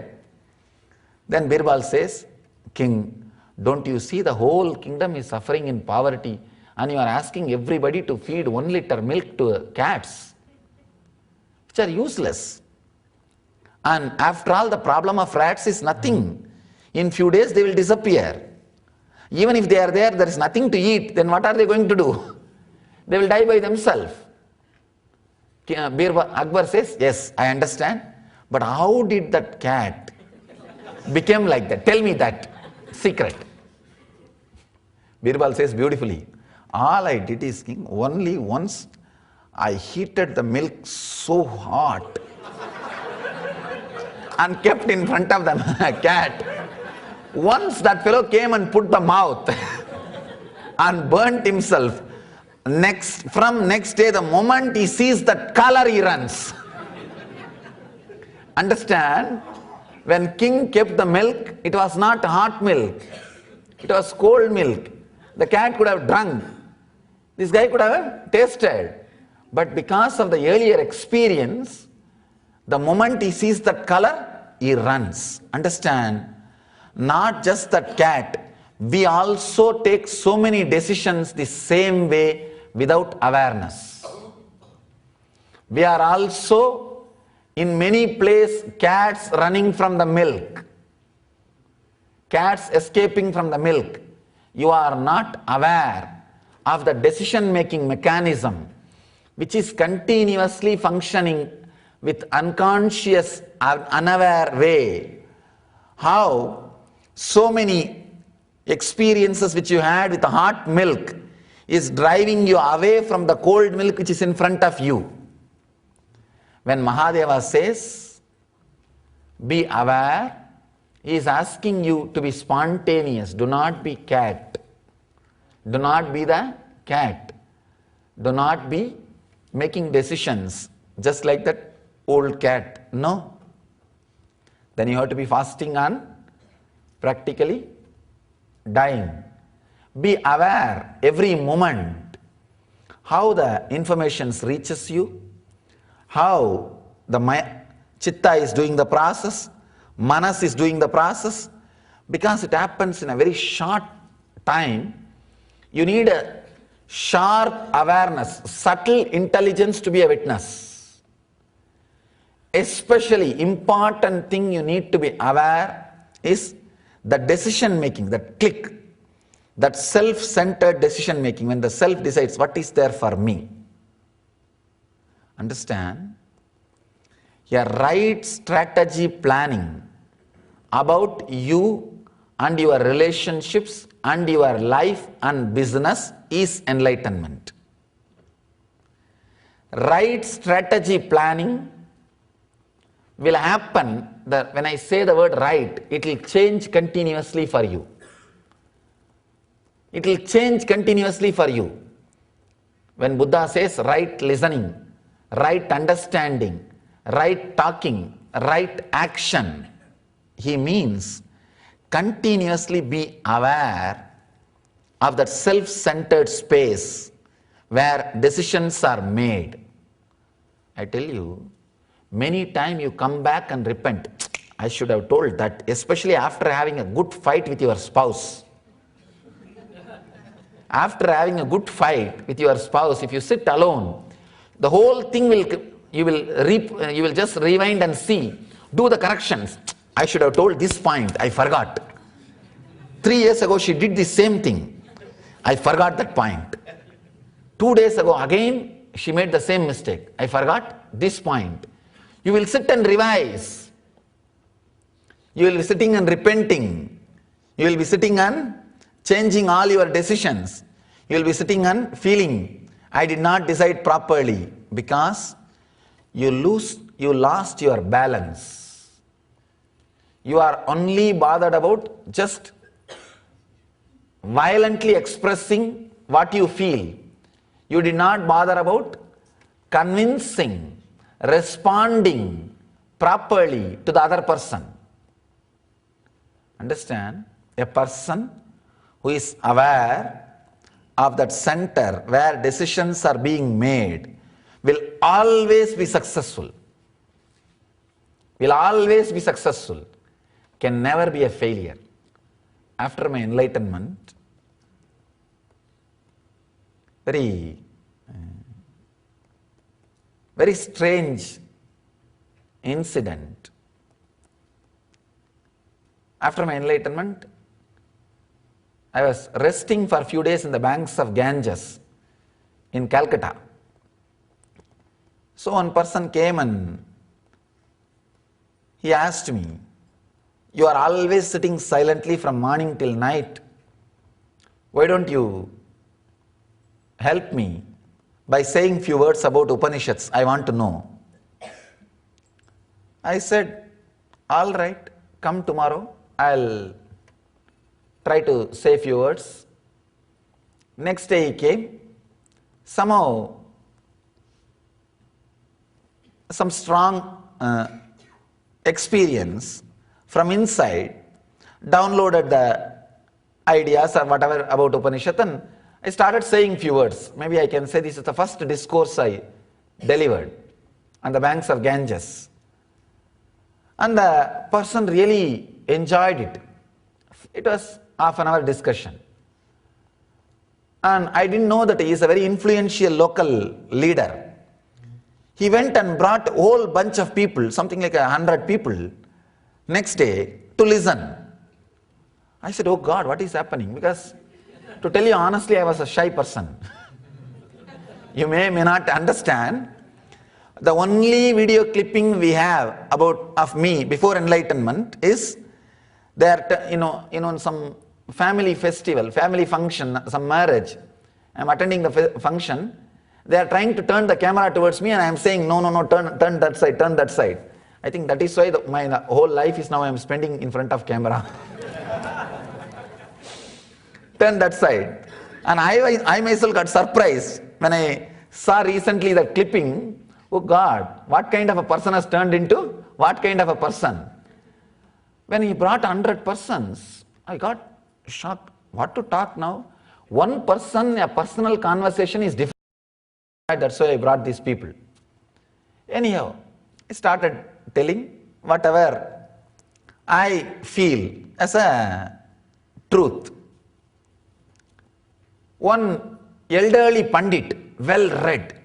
Then Birbal says, King, don't you see the whole kingdom is suffering in poverty and you are asking everybody to feed 1 liter milk to cats, which are useless. And after all, the problem of rats is nothing. In few days they will disappear. Even if they are there, there is nothing to eat, then what are they going to do? They will die by themselves. Akbar says, yes, I understand. But how did that cat become like that? Tell me that secret. Birbal says beautifully, all I did is, King, only once I heated the milk so hot and kept in front of the cat. Once that fellow came and put the mouth and burnt himself. From next day, the moment he sees that color, he runs. Understand? When king kept the milk, it was not hot milk. It was cold milk. The cat could have drunk. This guy could have tasted. But because of the earlier experience, the moment he sees that color, he runs. Understand? Not just that cat. We also take so many decisions the same way without awareness. We are also in many places cats running from the milk. Cats escaping from the milk. You are not aware of the decision-making mechanism which is continuously functioning with unconscious, unaware way. How so many experiences which you had with the hot milk is driving you away from the cold milk which is in front of you. When Mahadeva says, be aware, he is asking you to be spontaneous. Do not be cat. Do not be the cat. Do not be making decisions just like that old cat. No. Then you have to be fasting on practically dying. Be aware every moment how the information reaches you, how the chitta is doing the process, manas is doing the process. Because it happens in a very short time, you need a sharp awareness, subtle intelligence to be a witness. Especially important thing you need to be aware is the decision making, that click, that self-centered decision making, when the self decides what is there for me. Understand? A right strategy planning about you and your relationships and your life and business is enlightenment. Right strategy planning will happen, when I say the word right, it will change continuously for you. It will change continuously for you. When Buddha says right listening, right understanding, right talking, right action, he means continuously be aware of that self-centered space where decisions are made. I tell you, many times you come back and repent. I should have told that, especially after having a good fight with your spouse. After having a good fight with your spouse, if you sit alone, the whole thing you will just rewind and see, do the corrections. I should have told this point, I forgot. 3 years ago she did the same thing, I forgot that point. 2 days ago again she made the same mistake, I forgot this point. You will sit and revise. You will be sitting and repenting. You will be sitting and changing all your decisions. You will be sitting and feeling, I did not decide properly, because you lost your balance. You are only bothered about just violently expressing what you feel. You did not bother about convincing, responding properly to the other person. Understand? A person who is aware of that center where decisions are being made will always be successful. Will always be successful. Can never be a failure. After my enlightenment, very strange incident. After my enlightenment, I was resting for a few days in the banks of Ganges in Calcutta. So one person came and he asked me, "You are always sitting silently from morning till night. Why don't you help me by saying few words about Upanishads? I want to know." I said, "All right, come tomorrow. I'll try to say few words." Next day he came. Somehow, some strong experience from inside downloaded the ideas or whatever about Upanishad, and I started saying few words. Maybe I can say this is the first discourse I delivered on the banks of Ganges. And the person really enjoyed it. It was half an hour discussion. And I didn't know that he is a very influential local leader. He went and brought a whole bunch of people, something like 100 people, next day to listen. I said, "Oh God, what is happening?" Because to tell you honestly, I was a shy person. You may not understand. The only video clipping we have of me before enlightenment is there, in some family festival, family function, some marriage. I'm attending the function. They are trying to turn the camera towards me and I am saying, no, turn that side, turn that side. I think that is why my whole life is now I am spending in front of camera. Turn that side. And I myself got surprised when I saw recently the clipping. Oh God, what kind of a person has turned into what kind of a person? When he brought 100 persons, I got shocked. What to talk now? One person, a personal conversation is different. That's why I brought these people. Anyhow, I started telling whatever I feel as a truth. One elderly Pandit, well read.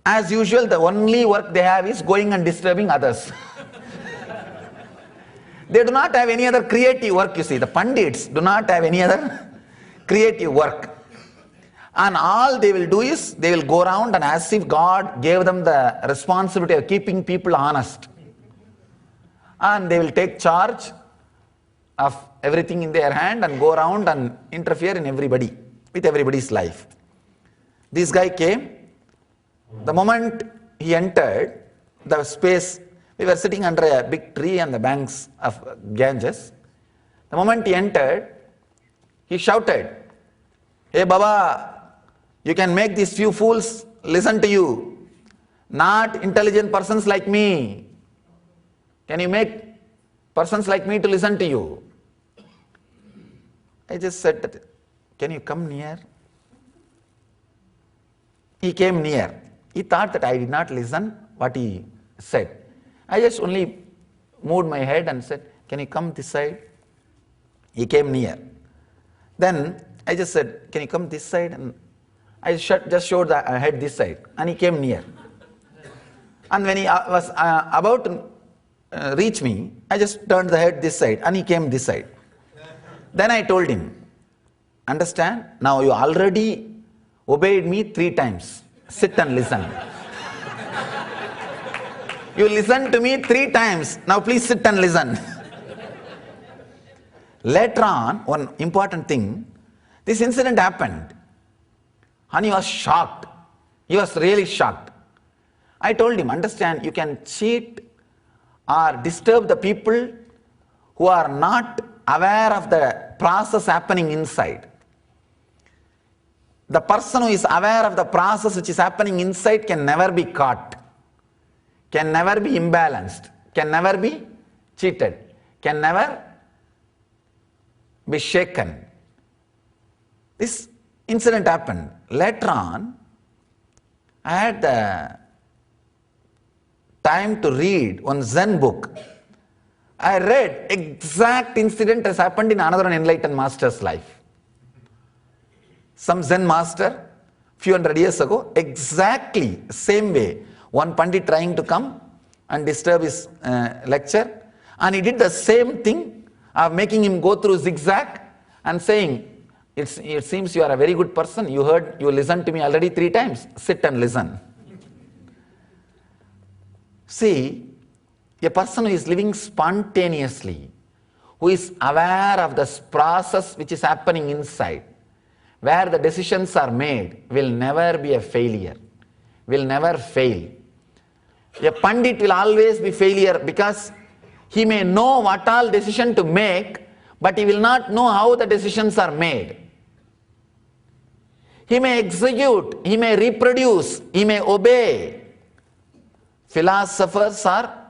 As usual, the only work they have is going and disturbing others. They do not have any other creative work, you see. The Pandits do not have any other creative work. And all they will do is, they will go around and as if God gave them the responsibility of keeping people honest. And they will take charge of everything in their hand and go around and interfere in everybody, with everybody's life. This guy came. The moment he entered the space, we were sitting under a big tree on the banks of Ganges. The moment he entered, he shouted, "Hey Baba, you can make these few fools listen to you, not intelligent persons like me. Can you make persons like me to listen to you?" I just said that, "Can you come near?" He came near. He thought that I did not listen what he said. I just only moved my head and said, "Can you come this side?" He came near. Then I just said, "Can you come this side?" And I just showed the head this side. And he came near. And when he was about to reach me, I just turned the head this side and he came this side. Then I told him, "Understand, now you already obeyed me 3 times. Sit and listen. You listened to me 3 times. Now please sit and listen." Later on, one important thing, this incident happened. And he was shocked. He was really shocked. I told him, "Understand, you can cheat or disturb the people who are not aware of the process happening inside. The person who is aware of the process which is happening inside can never be caught, can never be imbalanced, can never be cheated, can never be shaken. This incident happened. Later on, I had the time to read one Zen book. I read exact incident has happened in another enlightened master's life. Some Zen master, few hundred years ago, exactly same way, one Pandit trying to come and disturb his lecture, and he did the same thing of making him go through zigzag and saying, it seems you are a very good person, you listened to me already 3 times, sit and listen. See, a person who is living spontaneously, who is aware of the process which is happening inside, where the decisions are made, will never be a failure, will never fail. A Pandit will always be failure because he may know what all decision to make, but he will not know how the decisions are made. He may execute, he may reproduce, he may obey. Philosophers are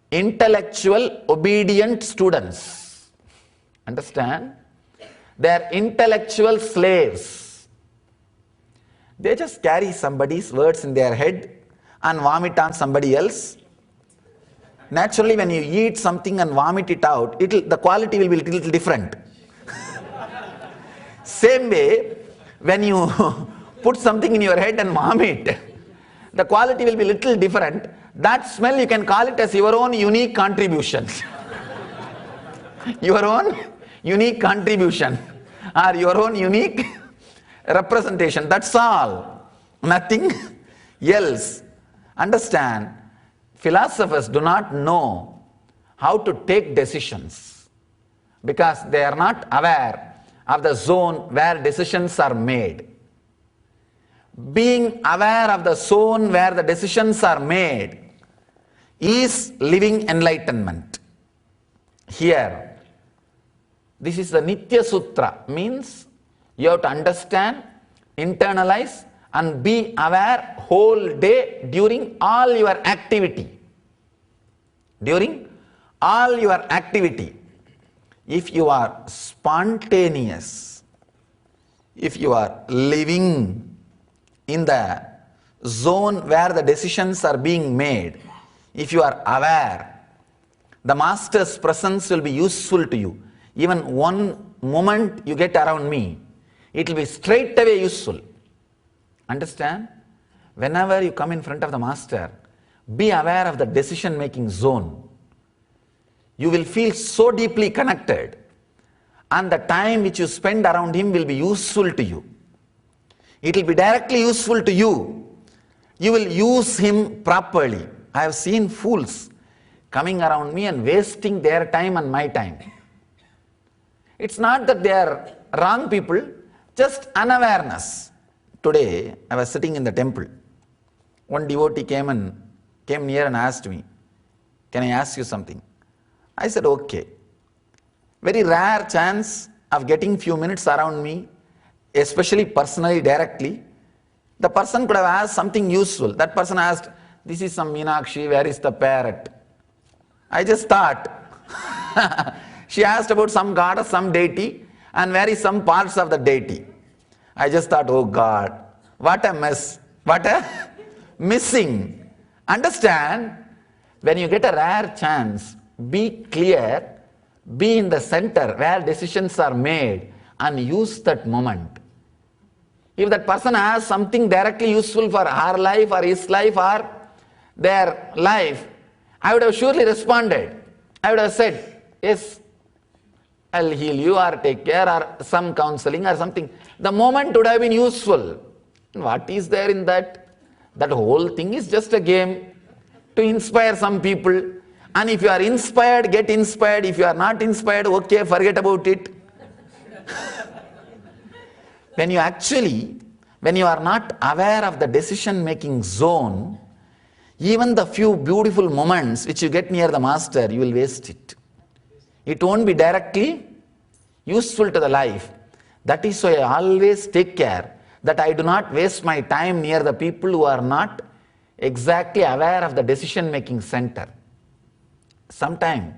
intellectual, obedient students. Understand? They are intellectual slaves. They just carry somebody's words in their head and vomit on somebody else. Naturally, when you eat something and vomit it out, the quality will be a little different. Same way, when you put something in your head and vomit, the quality will be a little different. That smell, you can call it as your own unique contribution. Your own unique contribution or your own unique representation. That's all. Nothing else. Understand, philosophers do not know how to take decisions because they are not aware of the zone where decisions are made. Being aware of the zone where the decisions are made is living enlightenment. Here, this is the Nitya Sutra, means you have to understand, internalize and be aware whole day during all your activity. During all your activity. If you are spontaneous, if you are living in the zone where the decisions are being made, if you are aware, the master's presence will be useful to you. Even one moment you get around me, it will be straight away useful. Understand? Whenever you come in front of the master, be aware of the decision making zone. You will feel so deeply connected, and the time which you spend around him will be useful to you. It will be directly useful to you. You will use him properly. I have seen fools coming around me and wasting their time and my time. It's not that they are wrong people, just unawareness. Today, I was sitting in the temple. One devotee came near and asked me, "Can I ask you something?" I said, "Okay." Very rare chance of getting few minutes around me, especially personally, directly. The person could have asked something useful. That person asked, "This is some Meenakshi, where is the parrot?" I just thought. She asked about some god or some deity, and where is some parts of the deity. I just thought, oh God, what a mess, what a missing. Understand, when you get a rare chance, be clear, be in the center where decisions are made and use that moment. If that person has something directly useful for her life or his life or their life, I would have surely responded. I would have said, yes, I'll heal you or take care or some counseling or something. The moment would have been useful. What is there in that? That whole thing is just a game to inspire some people. And if you are inspired, get inspired. If you are not inspired, okay, forget about it. When you are not aware of the decision-making zone, even the few beautiful moments which you get near the master, you will waste it. It won't be directly useful to the life. That is why I always take care that I do not waste my time near the people who are not exactly aware of the decision-making center. Sometimes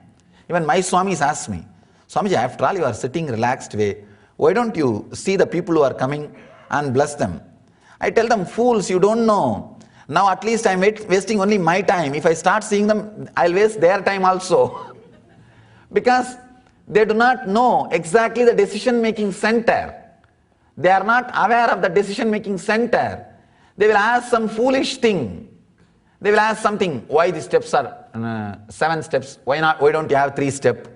Even my Swamis ask me, Swamiji, after all you are sitting relaxed way, why don't you see the people who are coming and bless them? I tell them, fools, you don't know. Now at least I'm wasting only my time. If I start seeing them, I'll waste their time also. Because they do not know exactly the decision-making center. They are not aware of the decision-making center. They will ask some foolish thing. They will ask something, why the steps are 7 steps? Why don't you have 3 steps?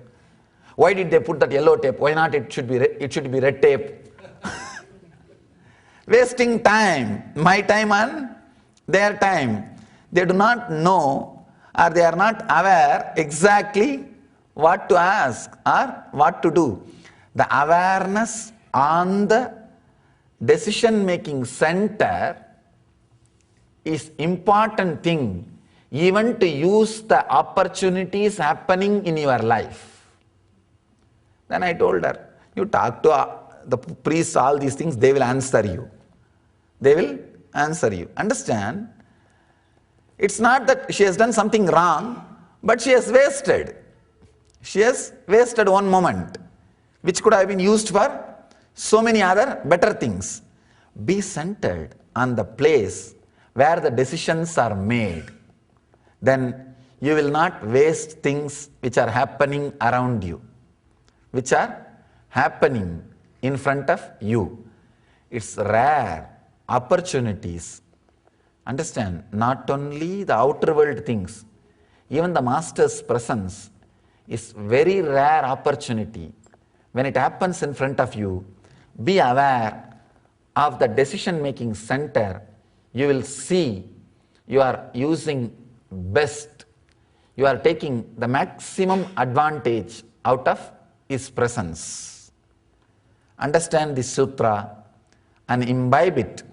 Why did they put that yellow tape? Why not it should be red tape? Wasting time, my time and their time. They do not know or they are not aware exactly what to ask or what to do. The awareness on the decision-making center is important thing even to use the opportunities happening in your life. Then I told her, you talk to the priests, all these things, they will answer you. They will answer you. Understand? It's not that she has done something wrong, but she has wasted. She has wasted one moment, which could have been used for so many other better things. Be centered on the place where the decisions are made. Then you will not waste things which are happening around you, which are happening in front of you. It's rare opportunities. Understand, not only the outer world things, even the Master's presence is very rare opportunity. When it happens in front of you, be aware of the decision-making center. You will see you are using best. You are taking the maximum advantage out of His presence. Understand this sutra and imbibe it.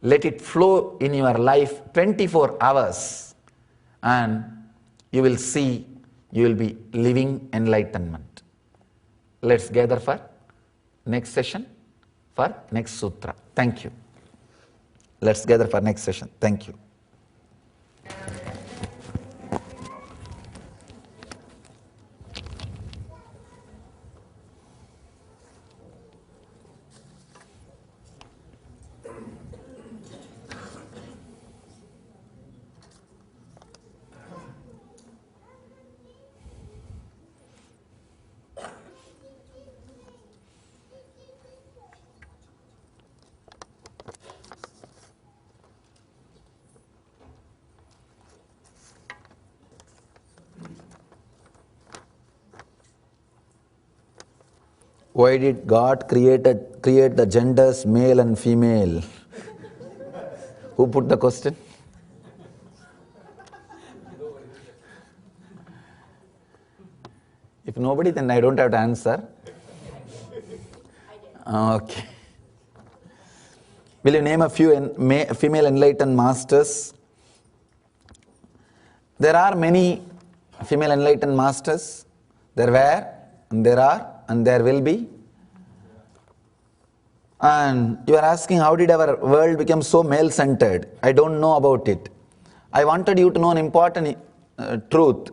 Let it flow in your life 24 hours and you will see you will be living enlightenment. Let's gather for next session, for next sutra. Thank you. Let's gather for next session. Thank you. Why did God create the genders male and female? Who put the question? If nobody, then I don't have to answer. Okay. Will you name a few female enlightened masters? There are many female enlightened masters. There were, and there are, and there will be. And you are asking, how did our world become so male-centered? I don't know about it. I wanted you to know an important truth.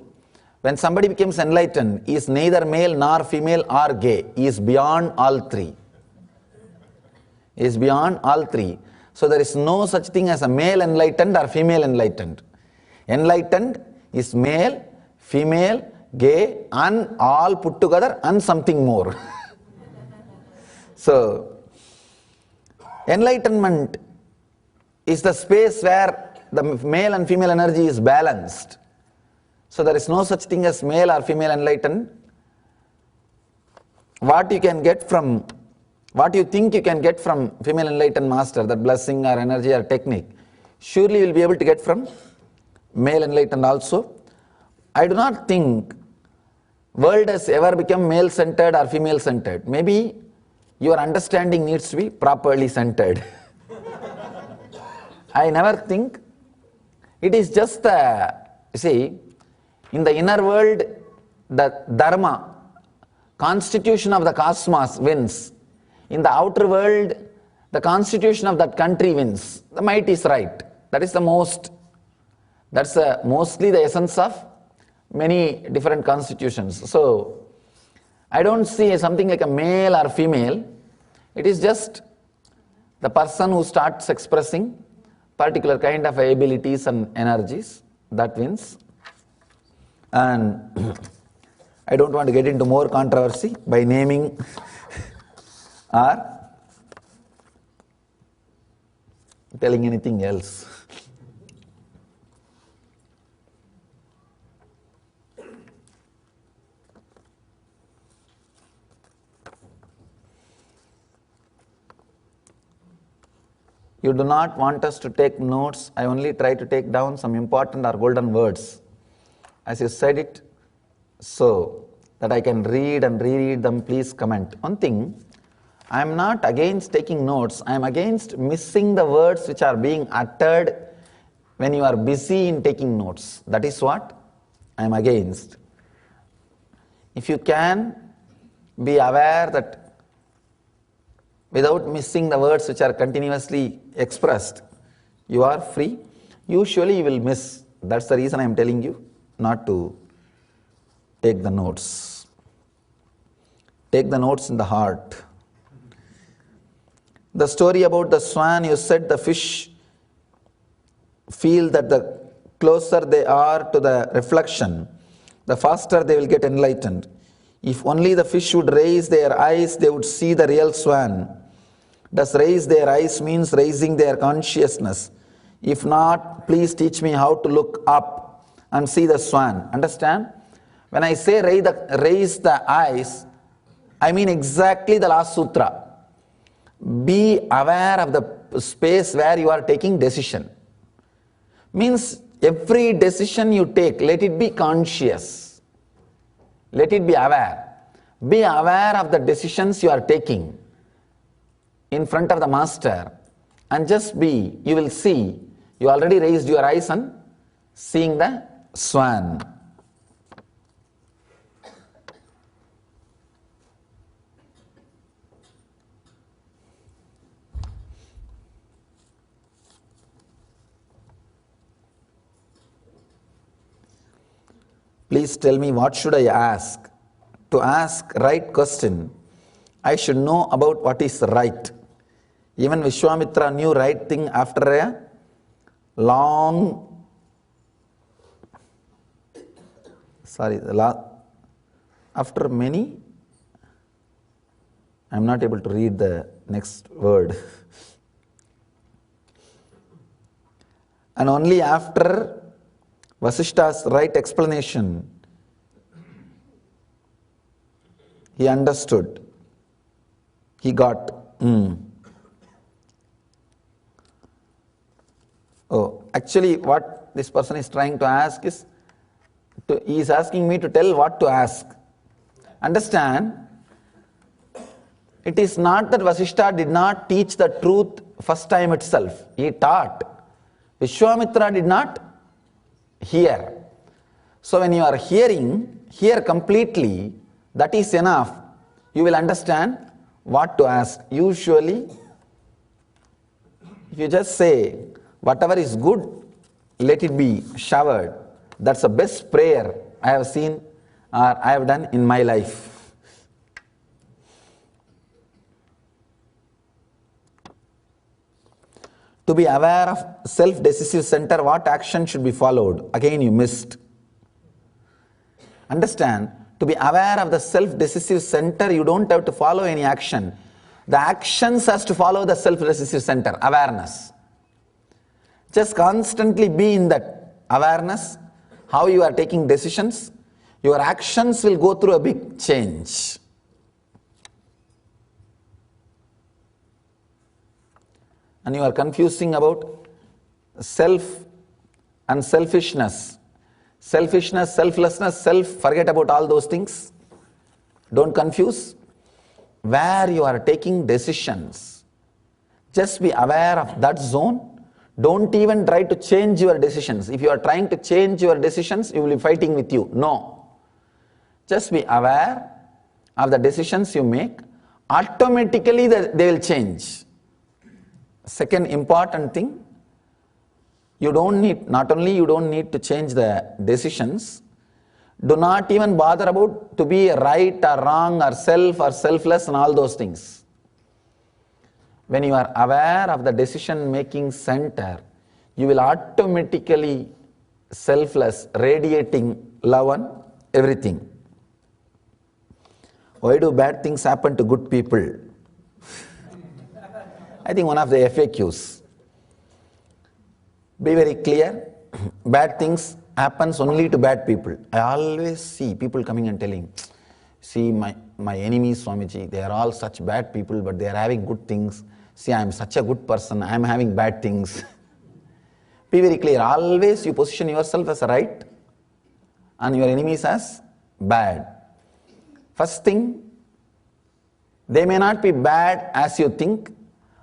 When somebody becomes enlightened, he is neither male nor female or gay. He is beyond all three. He is beyond all three. So there is no such thing as a male enlightened or female enlightened. Enlightened is male, female, gay, and all put together and something more. So, enlightenment is the space where the male and female energy is balanced. So there is no such thing as male or female enlightened. What you can get from, what you think you can get from female enlightened master, that blessing or energy or technique, surely you will be able to get from male enlightened also. I do not think world has ever become male-centered or female-centered. Maybe your understanding needs to be properly centered. I never think. It is just the, see, in the inner world, the dharma, constitution of the cosmos wins. In the outer world, the constitution of that country wins. The might is right. That is the most, that's mostly the essence of many different constitutions. So I don't see something like a male or female. It is just the person who starts expressing particular kind of abilities and energies that wins. And I don't want to get into more controversy by naming or telling anything else. You do not want us to take notes. I only try to take down some important or golden words. As you said it, so that I can read and reread them, please comment. One thing, I am not against taking notes. I am against missing the words which are being uttered when you are busy in taking notes. That is what I am against. If you can be aware that without missing the words which are continuously expressed, you are free. Usually you will miss. That's the reason I am telling you not to take the notes. Take the notes in the heart. The story about the swan, you said the fish feel that the closer they are to the reflection, the faster they will get enlightened. If only the fish would raise their eyes, they would see the real swan. Does raise their eyes means raising their consciousness? If not, please teach me how to look up and see the swan. Understand? When I say raise the eyes, I mean exactly the last sutra. Be aware of the space where you are taking decision. Means every decision you take, let it be conscious. Let it be aware. Be aware of the decisions you are taking in front of the master, and just be, you will see, you already raised your eyes and seeing the swan. Please tell me, what should I ask? To ask right question, I should know about what is right. Even Vishwamitra knew right thing after a long, after many, I am not able to read the next word. And only after Vasishta's right explanation, he understood. He got. Oh, actually what this person is trying to ask is, he is asking me to tell what to ask. Understand, it is not that Vasishta did not teach the truth first time itself. He taught. Vishwamitra did not hear. So when you are hearing, hear completely, that is enough. You will understand what to ask. Usually, if you just say, whatever is good, let it be showered. That's the best prayer I have seen or I have done in my life. To be aware of self-decisive center, what action should be followed? Again, you missed. Understand, to be aware of the self-decisive center, you don't have to follow any action. The actions has to follow the self-decisive center, awareness. Just constantly be in that awareness, how you are taking decisions. Your actions will go through a big change. And you are confusing about self and selfishness. Selfishness, selflessness, self, forget about all those things. Don't confuse. Where you are taking decisions, just be aware of that zone. Don't even try to change your decisions. If you are trying to change your decisions, you will be fighting with you. No. Just be aware of the decisions you make. Automatically they will change. Second important thing, you don't need, not only you don't need to change the decisions, Do not even bother about to be right or wrong or self or selfless and all those things. When you are aware of the decision making center, you will automatically selfless, radiating love and everything. Why do bad things happen to good people? I think one of the FAQs. Be very clear, bad things happens only to bad people. I always see people coming and telling, see my enemies Swamiji, they are all such bad people but they are having good things. See, I am such a good person, I am having bad things. Be very clear, always you position yourself as right and your enemies as bad. First thing, they may not be bad as you think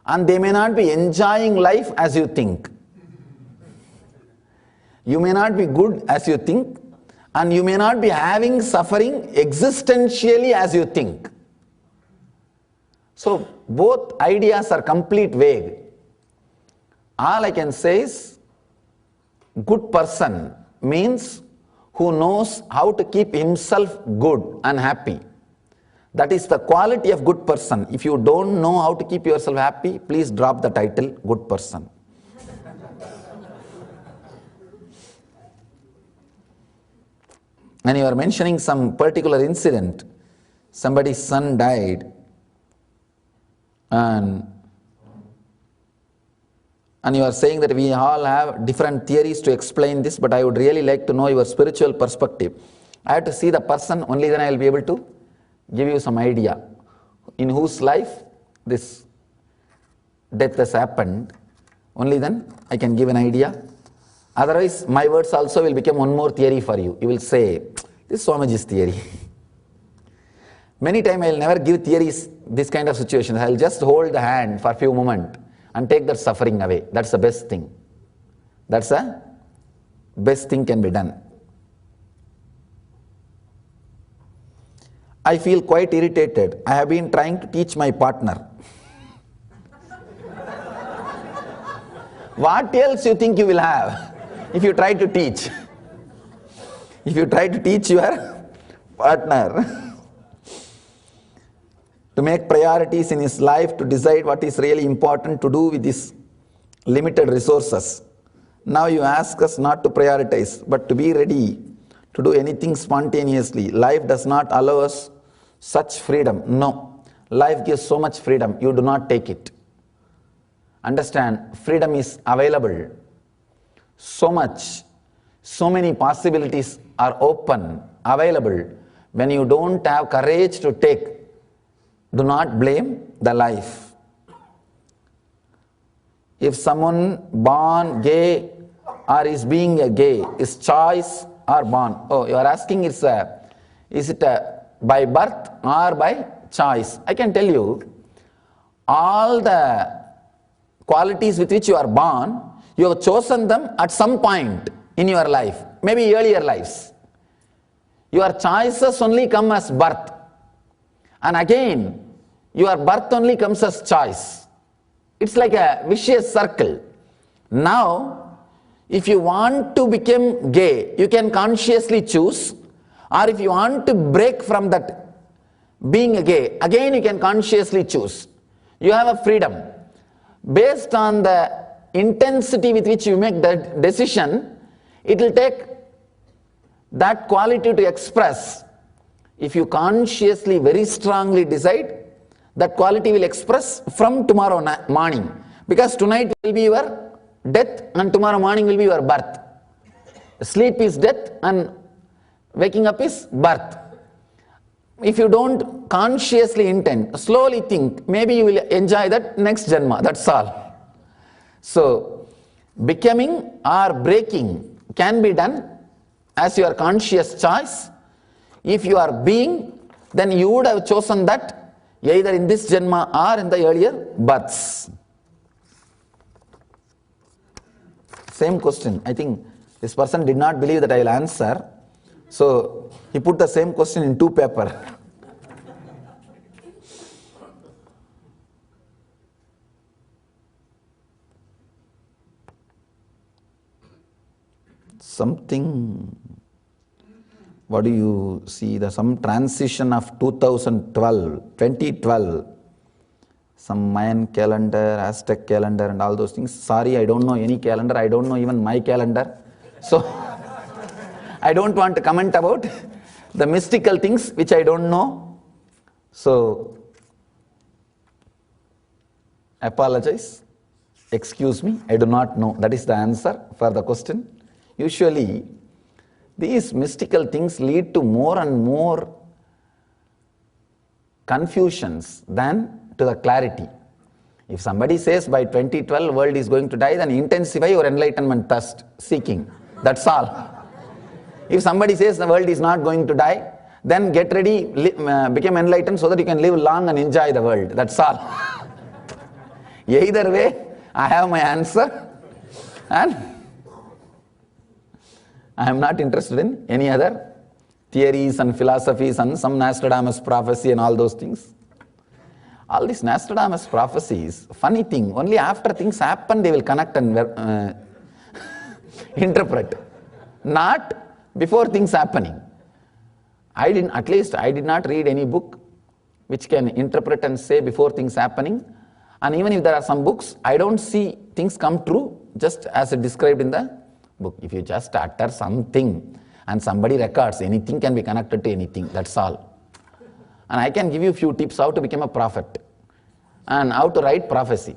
and they may not be enjoying life as you think. You may not be good as you think and you may not be having suffering existentially as you think. So both ideas are complete vague. All I can say is good person means who knows how to keep himself good and happy. That is the quality of good person. If you don't know how to keep yourself happy, please drop the title good person. And you are mentioning some particular incident, somebody's son died and you are saying that we all have different theories to explain this, but I would really like to know your spiritual perspective. I have to see the person, only then I will be able to give you some idea in whose life this death has happened. Only then I can give an idea. Otherwise, my words also will become one more theory for you. You will say, this is Swamiji's theory. Many times I will never give theories, this kind of situations. I will just hold the hand for a few moments and take that suffering away. That's the best thing. That's the best thing can be done. I feel quite irritated. I have been trying to teach my partner. What else you think you will have if you try to teach? If you try to teach your partner to make priorities in his life, to decide what is really important to do with his limited resources. Now you ask us not to prioritize, but to be ready to do anything spontaneously. Life does not allow us such freedom. No, life gives so much freedom, you do not take it. Understand, freedom is available. So much, so many possibilities are open, available. When you don't have courage to take, do not blame the life. If someone born gay or is being a gay, is choice or born? Oh, you are asking is it by birth or by choice? I can tell you, all the qualities with which you are born, you have chosen them at some point in your life, maybe earlier lives. Your choices only come as birth. And again, your birth only comes as choice. It's like a vicious circle. Now, if you want to become gay, you can consciously choose. Or if you want to break from that being a gay, again you can consciously choose. You have a freedom. Based on the intensity with which you make that decision, it will take that quality to express. If you consciously, very strongly decide, that quality will express from tomorrow morning. Because tonight will be your death and tomorrow morning will be your birth. Sleep is death and waking up is birth. If you don't consciously intend, slowly think, maybe you will enjoy that next janma, that's all. So, becoming or breaking can be done as your conscious choice. If you are being, then you would have chosen that either in this janma or in the earlier births. Same question. I think this person did not believe that I will answer. So, he put the same question in two papers. Something what do you see? There's some transition of 2012, some Mayan calendar, Aztec calendar and all those things. Sorry, I don't know any calendar. I don't know even my calendar. So, I don't want to comment about the mystical things which I don't know. So, apologize, excuse me, I do not know. That is the answer for the question. Usually, these mystical things lead to more and more confusions than to the clarity. If somebody says by 2012 world is going to die, then intensify your enlightenment thirst, seeking. That's all. If somebody says the world is not going to die, then get ready, become enlightened so that you can live long and enjoy the world. That's all. Either way, I have my answer, and I am not interested in any other theories and philosophies and some Nostradamus prophecy and all those things. All these Nostradamus prophecies, funny thing, only after things happen they will connect and interpret. Not before things happening. I did not read any book which can interpret and say before things happening. And even if there are some books, I don't see things come true just as described in the book. If you just utter something and somebody records, anything can be connected to anything, that's all. And I can give you a few tips how to become a prophet and how to write prophecy.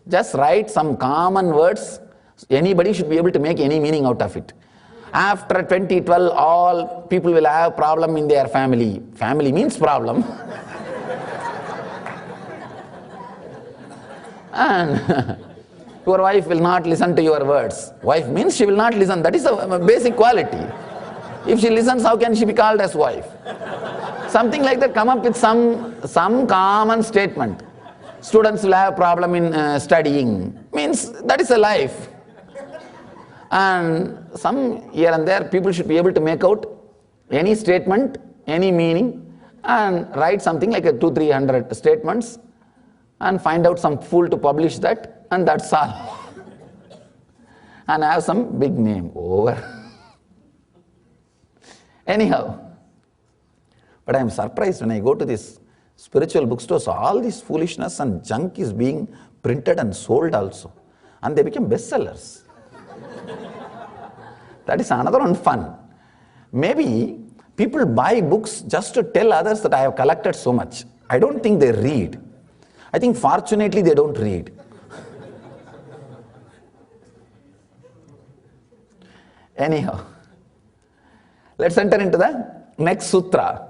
Just write some common words, anybody should be able to make any meaning out of it. After 2012, all people will have problem in their family. Family means problem. And your wife will not listen to your words. Wife means she will not listen. That is a basic quality. If she listens, how can she be called as wife? Something like that, come up with some common statement. Students will have problem in studying. Means that is a life. And some here and there, people should be able to make out any statement, any meaning, and write something like 200-300 statements, and find out some fool to publish that, and that's all. And have some big name. Over. Anyhow, but I am surprised when I go to this spiritual bookstores, all this foolishness and junk is being printed and sold also. And they become bestsellers. That is another one fun. Maybe people buy books just to tell others that I have collected so much. I don't think they read. I think fortunately they don't read. Anyhow, let's enter into the next sutra.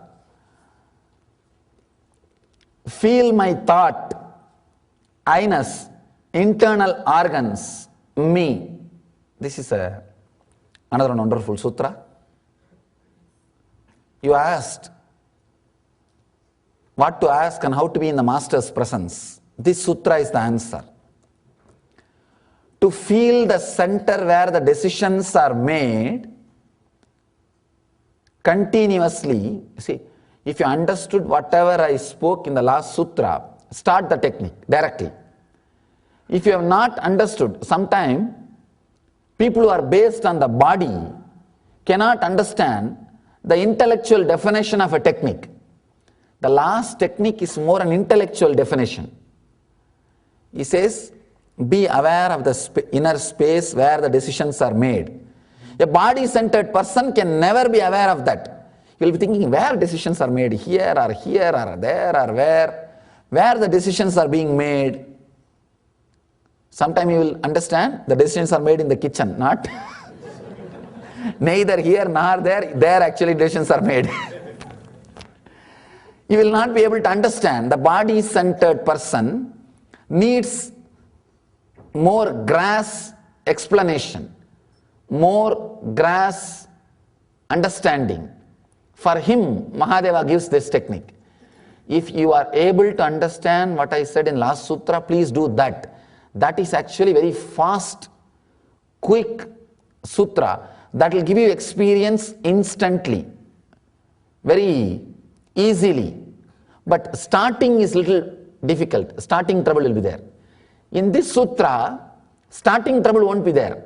Feel my thought, I-ness, internal organs, me. This is another wonderful sutra. You asked what to ask and how to be in the master's presence. This sutra is the answer. To feel the center where the decisions are made continuously. See, if you understood whatever I spoke in the last sutra, start the technique directly. If you have not understood, sometime people who are based on the body cannot understand the intellectual definition of a technique. The last technique is more an intellectual definition. He says, be aware of the inner space where the decisions are made. A body-centered person can never be aware of that. He will be thinking where decisions are made, here or there or where the decisions are being made. Sometime you will understand the decisions are made in the kitchen, not neither here nor there actually decisions are made. You will not be able to understand. The body-centered person needs more grass explanation, more grass understanding. For him, Mahadeva gives this technique. If you are able to understand what I said in last sutra, please do that. That is actually very fast, quick sutra that will give you experience instantly, very easily. But starting is little difficult. Starting trouble will be there. In this sutra, starting trouble won't be there.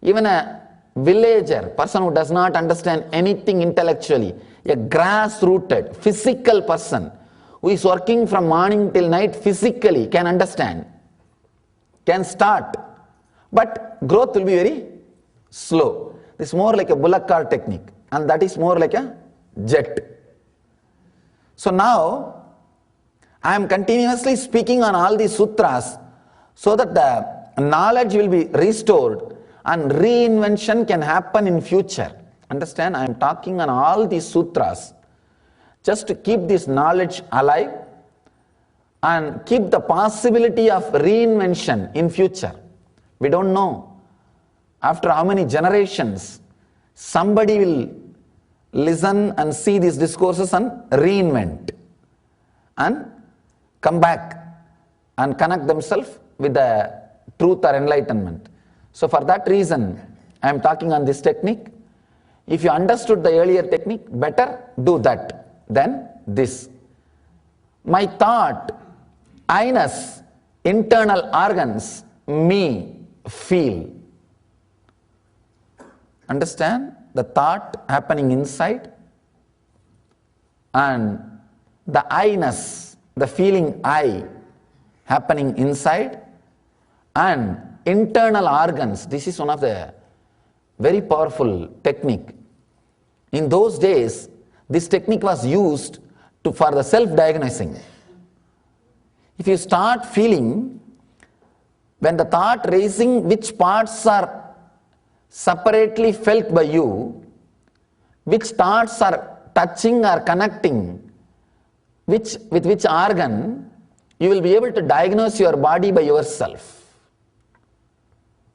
Even a villager, person who does not understand anything intellectually, a grass-rooted, physical person who is working from morning till night physically can understand, can start, but growth will be very slow. This is more like a bullock cart technique, and that is more like a jet. So now, I am continuously speaking on all these sutras so that the knowledge will be restored and reinvention can happen in future. Understand? I am talking on all these sutras just to keep this knowledge alive and keep the possibility of reinvention in future. We don't know after how many generations somebody will listen and see these discourses and reinvent and come back and connect themselves with the truth or enlightenment. So for that reason, I am talking on this technique. If you understood the earlier technique, better do that than this. My thought, I-ness, internal organs, me, feel. Understand? The thought happening inside and the I-ness, the feeling I happening inside, and internal organs. This is one of the very powerful technique. In those days, this technique was used for the self-diagnosing. If you start feeling, when the thought raising, which parts are separately felt by you, which thoughts are touching or connecting, with which organ, you will be able to diagnose your body by yourself.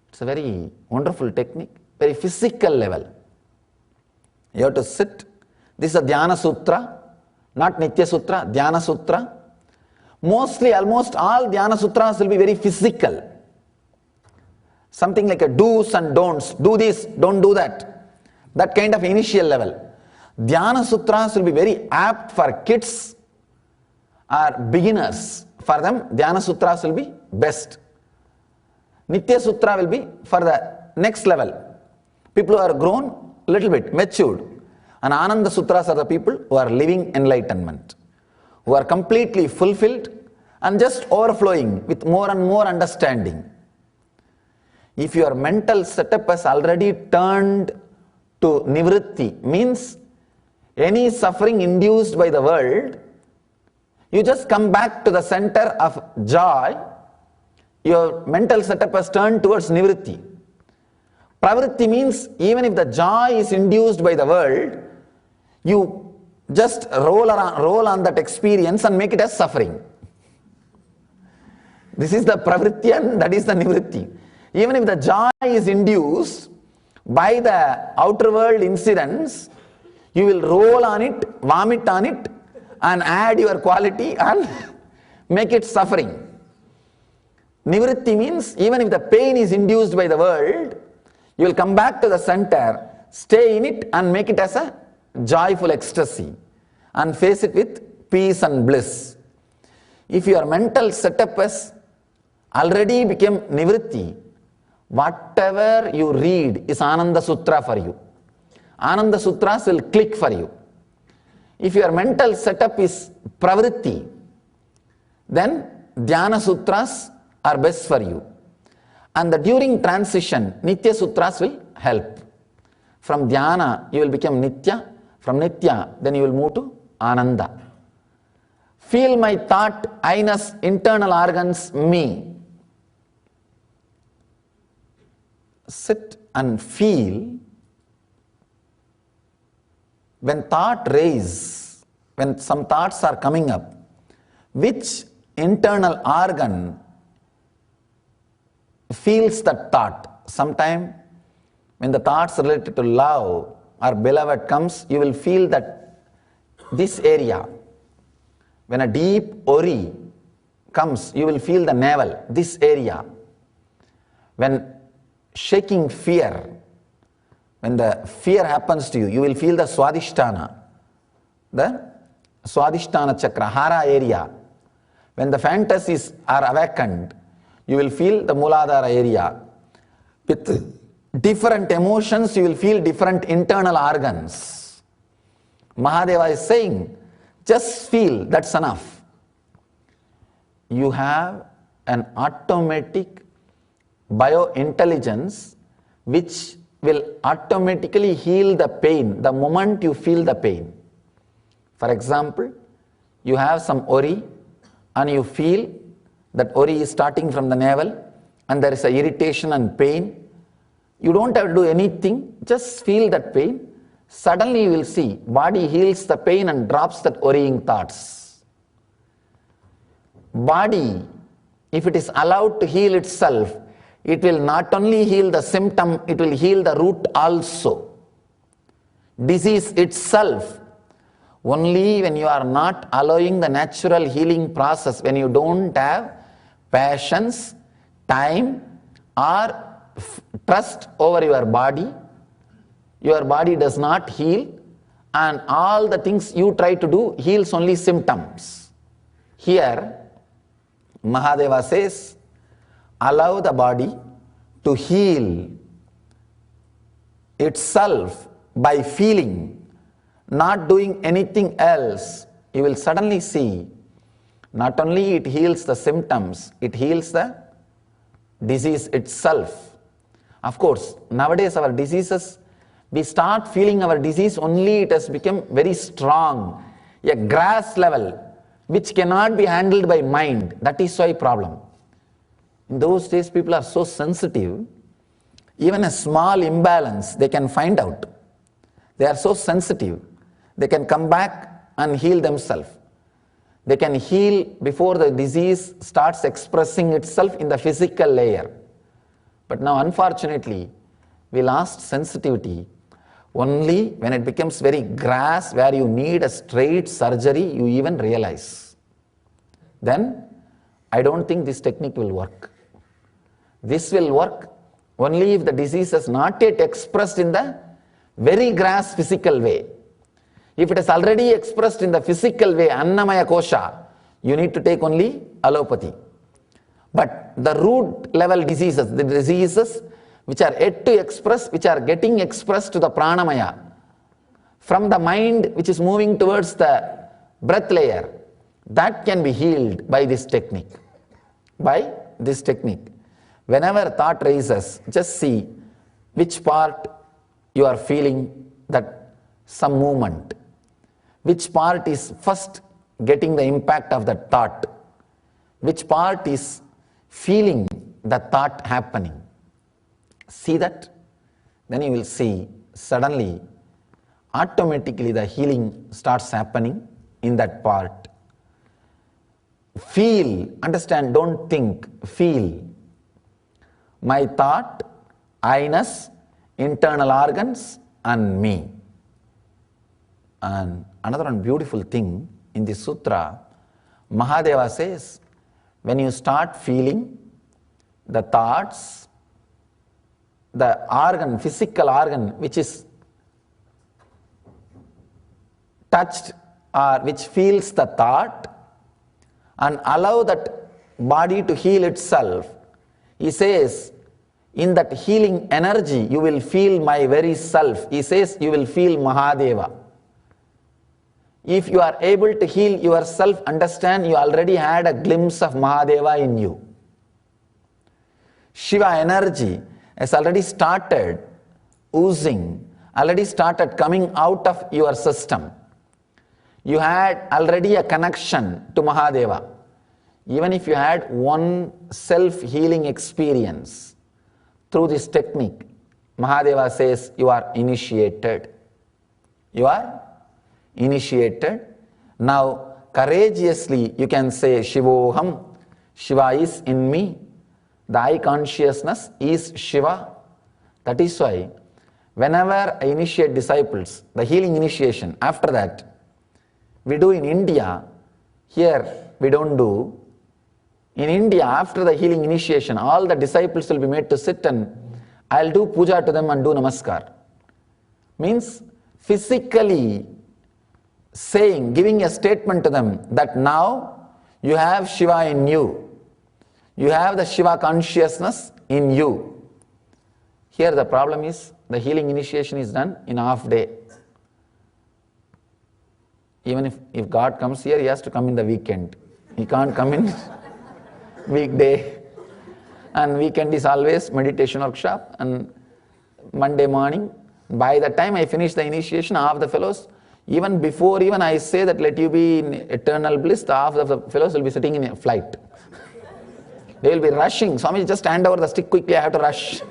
It's a very wonderful technique, very physical level. You have to sit. This is a Dhyana Sutra, not Nitya Sutra, Dhyana Sutra. Mostly, almost all Dhyana Sutras will be very physical. Something like a do's and don'ts. Do this, don't do that. That kind of initial level. Dhyana Sutras will be very apt for kids or beginners. For them, Dhyana Sutras will be best. Nitya Sutra will be for the next level. People who are grown, little bit, matured. And Ananda Sutras are the people who are living enlightenment, who are completely fulfilled and just overflowing with more and more understanding. If your mental setup has already turned to nivritti, means any suffering induced by the world, you just come back to the center of joy. Your mental setup has turned towards nivritti. Pravritti means even if the joy is induced by the world, you just roll on that experience and make it as suffering. This is the pravritti and that is the nivritti. Even if the joy is induced by the outer world incidents, you will roll on it, vomit on it, and add your quality and make it suffering. Nivritti means even if the pain is induced by the world, you will come back to the center, stay in it and make it as a joyful ecstasy and face it with peace and bliss. If your mental setup has already become nivritti, whatever you read is Ananda Sutra for you. Ananda Sutras will click for you. If your mental setup is pravritti, then Dhyana Sutras are best for you. And during transition, Nitya Sutras will help. From Dhyana, you will become Nitya. From Nitya, then you will move to Ananda. Feel my thought, I-ness, internal organs, me. Sit and feel. When thought raise, when some thoughts are coming up, which internal organ feels that thought? Sometime when the thoughts related to love or beloved comes, you will feel that this area. When a deep ori comes, you will feel the navel, this area. When shaking fear, when the fear happens to you, you will feel the Swadhisthana chakra, hara area. When the fantasies are awakened, you will feel the Mooladhara area with different emotions, you will feel different internal organs. Mahadeva is saying, just feel, that's enough. You have an automatic biointelligence which will automatically heal the pain the moment you feel the pain. For example, you have some worry and you feel that worry is starting from the navel and there is a irritation and pain. You don't have to do anything, just feel that pain. Suddenly you will see body heals the pain and drops that worrying thoughts. Body, if it is allowed to heal itself, it will not only heal the symptom, it will heal the root also. Disease itself, only when you are not allowing the natural healing process, when you don't have patience, time or trust over your body does not heal, and all the things you try to do heals only symptoms. Here, Mahadeva says, allow the body to heal itself by feeling, not doing anything else. You will suddenly see, not only it heals the symptoms, it heals the disease itself. Of course, nowadays our diseases, we start feeling our disease only it has become very strong, a grass level, which cannot be handled by mind. That is why problem. In those days, people are so sensitive, even a small imbalance, they can find out. They are so sensitive, they can come back and heal themselves. They can heal before the disease starts expressing itself in the physical layer. But now, unfortunately, we lost sensitivity. Only when it becomes very grass, where you need a straight surgery, you even realize. Then, I don't think this technique will work. This will work only if the disease is not yet expressed in the very grass physical way. If it is already expressed in the physical way, Annamaya Kosha, you need to take only allopathy. But the root level diseases, the diseases which are yet to express, which are getting expressed to the pranamaya, from the mind which is moving towards the breath layer, that can be healed by this technique. By this technique. Whenever thought rises, just see which part you are feeling that some movement. Which part is first getting the impact of that thought? Which part is feeling the thought happening? See that? Then you will see suddenly, automatically the healing starts happening in that part. Feel, understand, don't think, feel. My thought, I-ness, internal organs and me. And another one beautiful thing in this sutra, Mahadeva says, when you start feeling the thoughts, the organ, physical organ which is touched or which feels the thought, and allow that body to heal itself, he says, in that healing energy, you will feel my very self. He says, you will feel Mahadeva. If you are able to heal yourself, understand you already had a glimpse of Mahadeva in you. Shiva energy has already started oozing, already started coming out of your system. You had already a connection to Mahadeva. Even if you had one self-healing experience through this technique, Mahadeva says you are initiated. You are initiated. Now, courageously you can say, Shivoham, Shiva is in me. The I consciousness is Shiva. That is why, whenever I initiate disciples, the healing initiation, after that, we do in India, here we don't do. In India, after the healing initiation, all the disciples will be made to sit and I'll do puja to them and do namaskar. Means physically saying, giving a statement to them that now you have Shiva in you. You have the Shiva consciousness in you. Here the problem is the healing initiation is done in half day. Even if God comes here, he has to come in the weekend. He can't come in weekday. And weekend is always meditation workshop, and Monday morning, by the time I finish the initiation, half the fellows, even before even I say that let you be in eternal bliss, the half of the fellows will be sitting in a flight. They will be rushing. Swami, just hand over the stick quickly, I have to rush.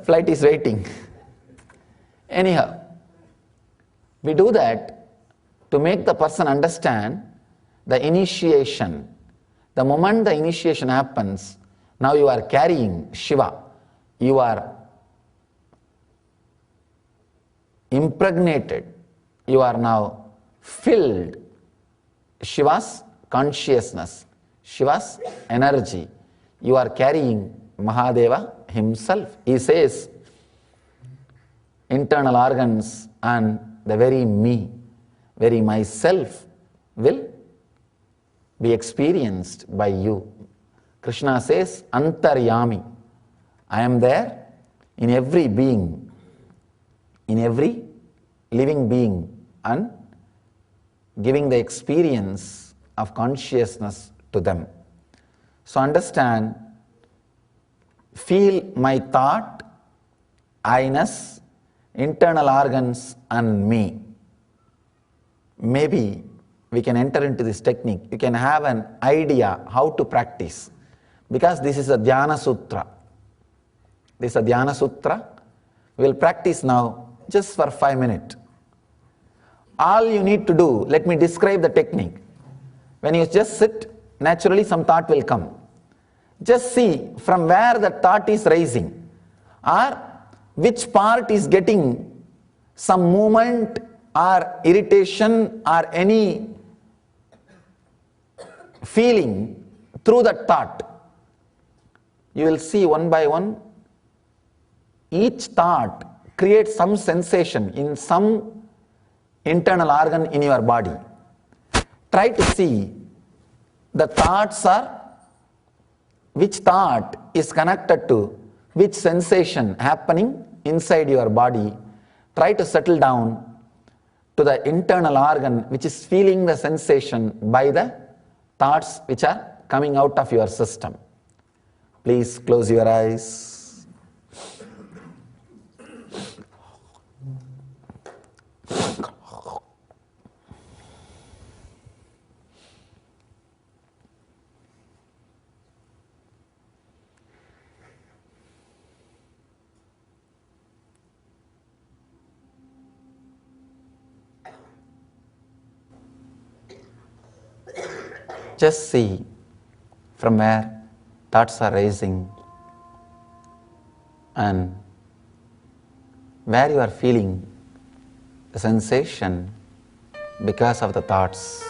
Flight is waiting. Anyhow, we do that to make the person understand the initiation. The moment the initiation happens, now you are carrying Shiva. You are impregnated. You are now filled. Shiva's consciousness, Shiva's energy. You are carrying Mahadeva himself. He says, internal organs and the very me, very myself will be experienced by you. Krishna says, Antaryami. I am there in every being, in every living being, and giving the experience of consciousness to them. So understand, feel my thought, I-ness, internal organs and me. Maybe we can enter into this technique. You can have an idea how to practice. Because this is a Dhyana Sutra. This is a Dhyana Sutra. We will practice now just for 5 minutes. All you need to do, let me describe the technique. When you just sit, naturally some thought will come. Just see from where the thought is rising, or which part is getting some movement or irritation or any feeling through that thought. You will see one by one, each thought creates some sensation in some internal organ in your body. Try to see the thoughts are, which thought is connected to which sensation happening inside your body. Try to settle down to the internal organ which is feeling the sensation by the thoughts which are coming out of your system. Please close your eyes. Just see from where thoughts are rising and where you are feeling the sensation because of the thoughts.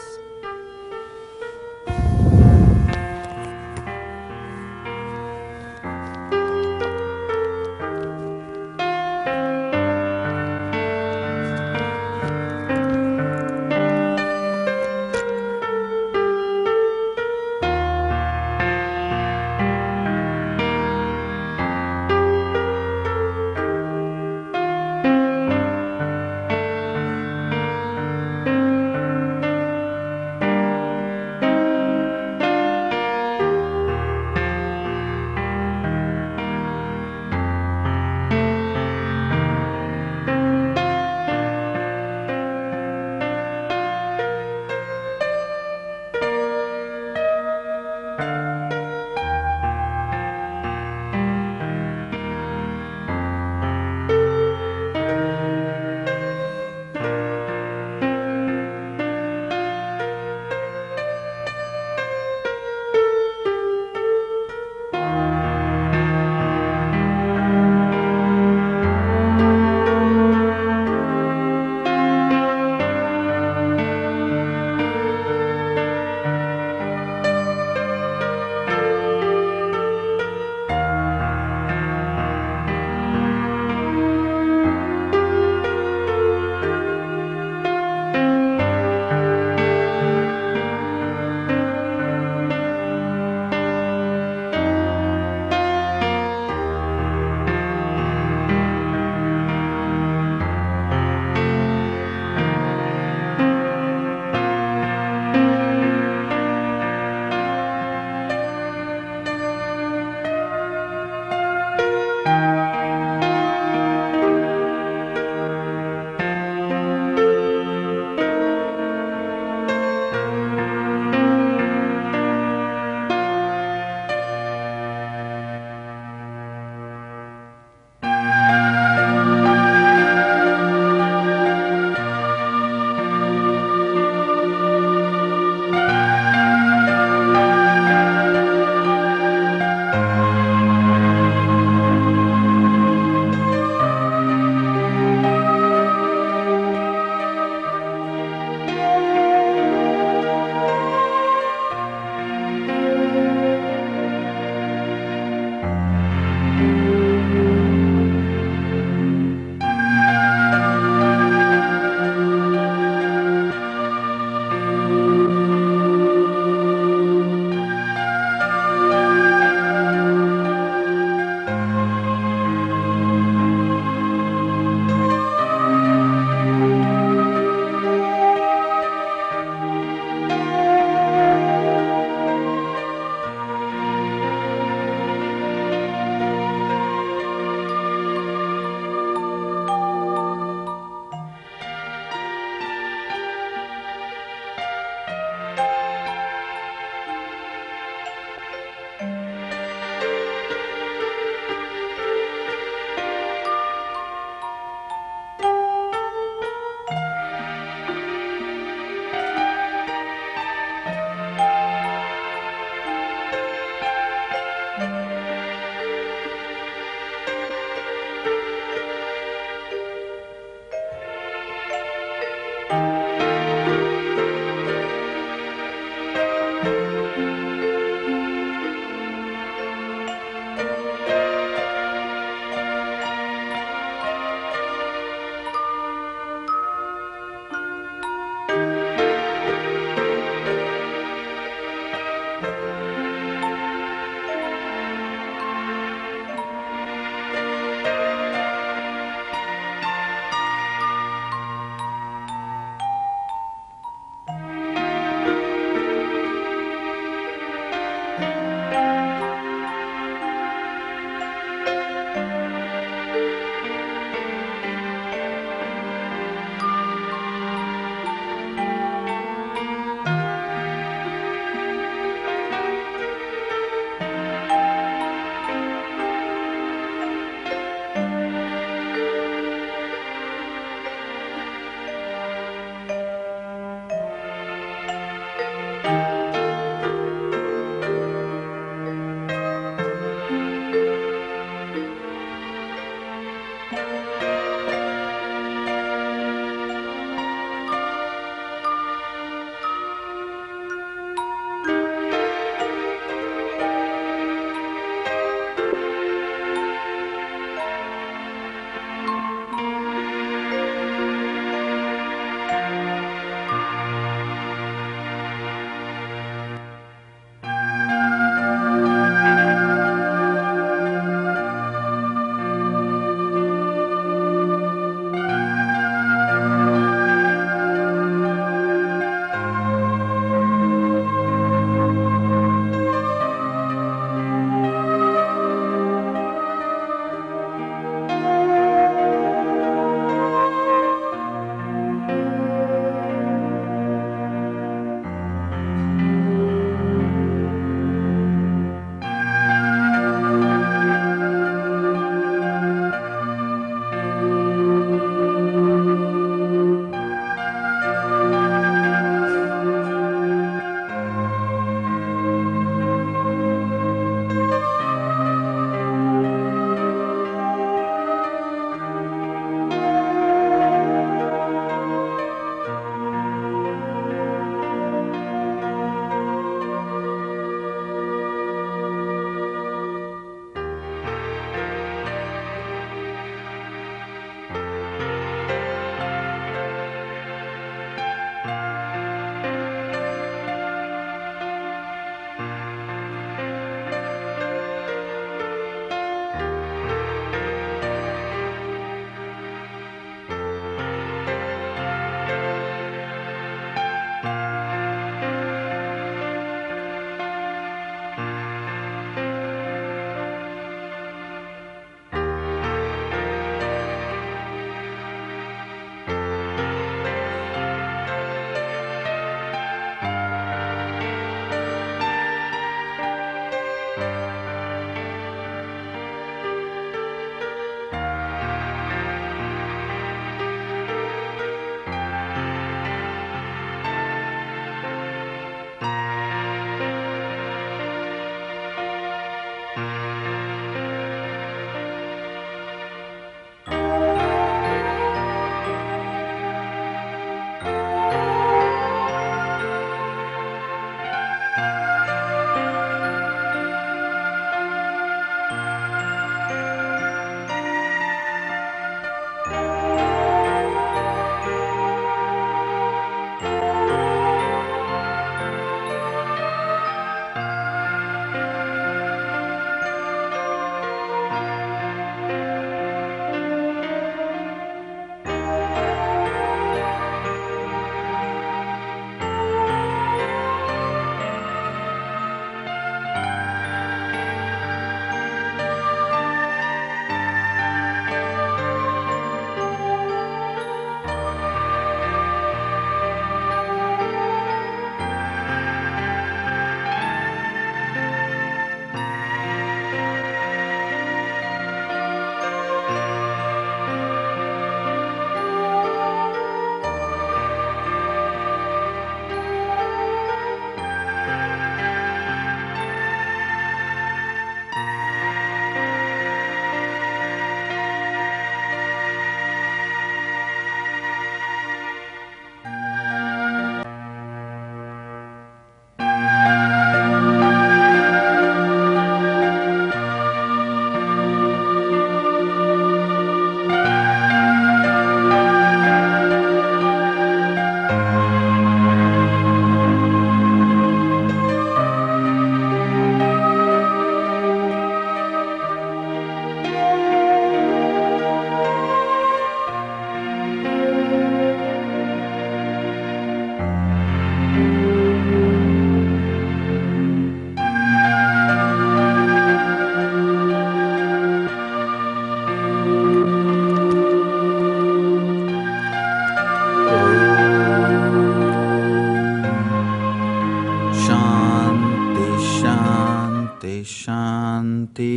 Shanti.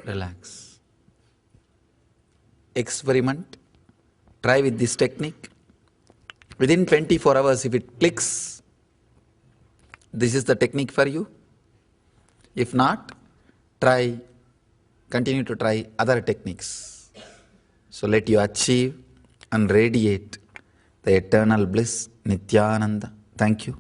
Relax. Experiment. Try with this technique. Within 24 hours, if it clicks, this is the technique for you. If not, continue to try other techniques. So let you achieve and radiate the eternal bliss, Nityananda. Thank you.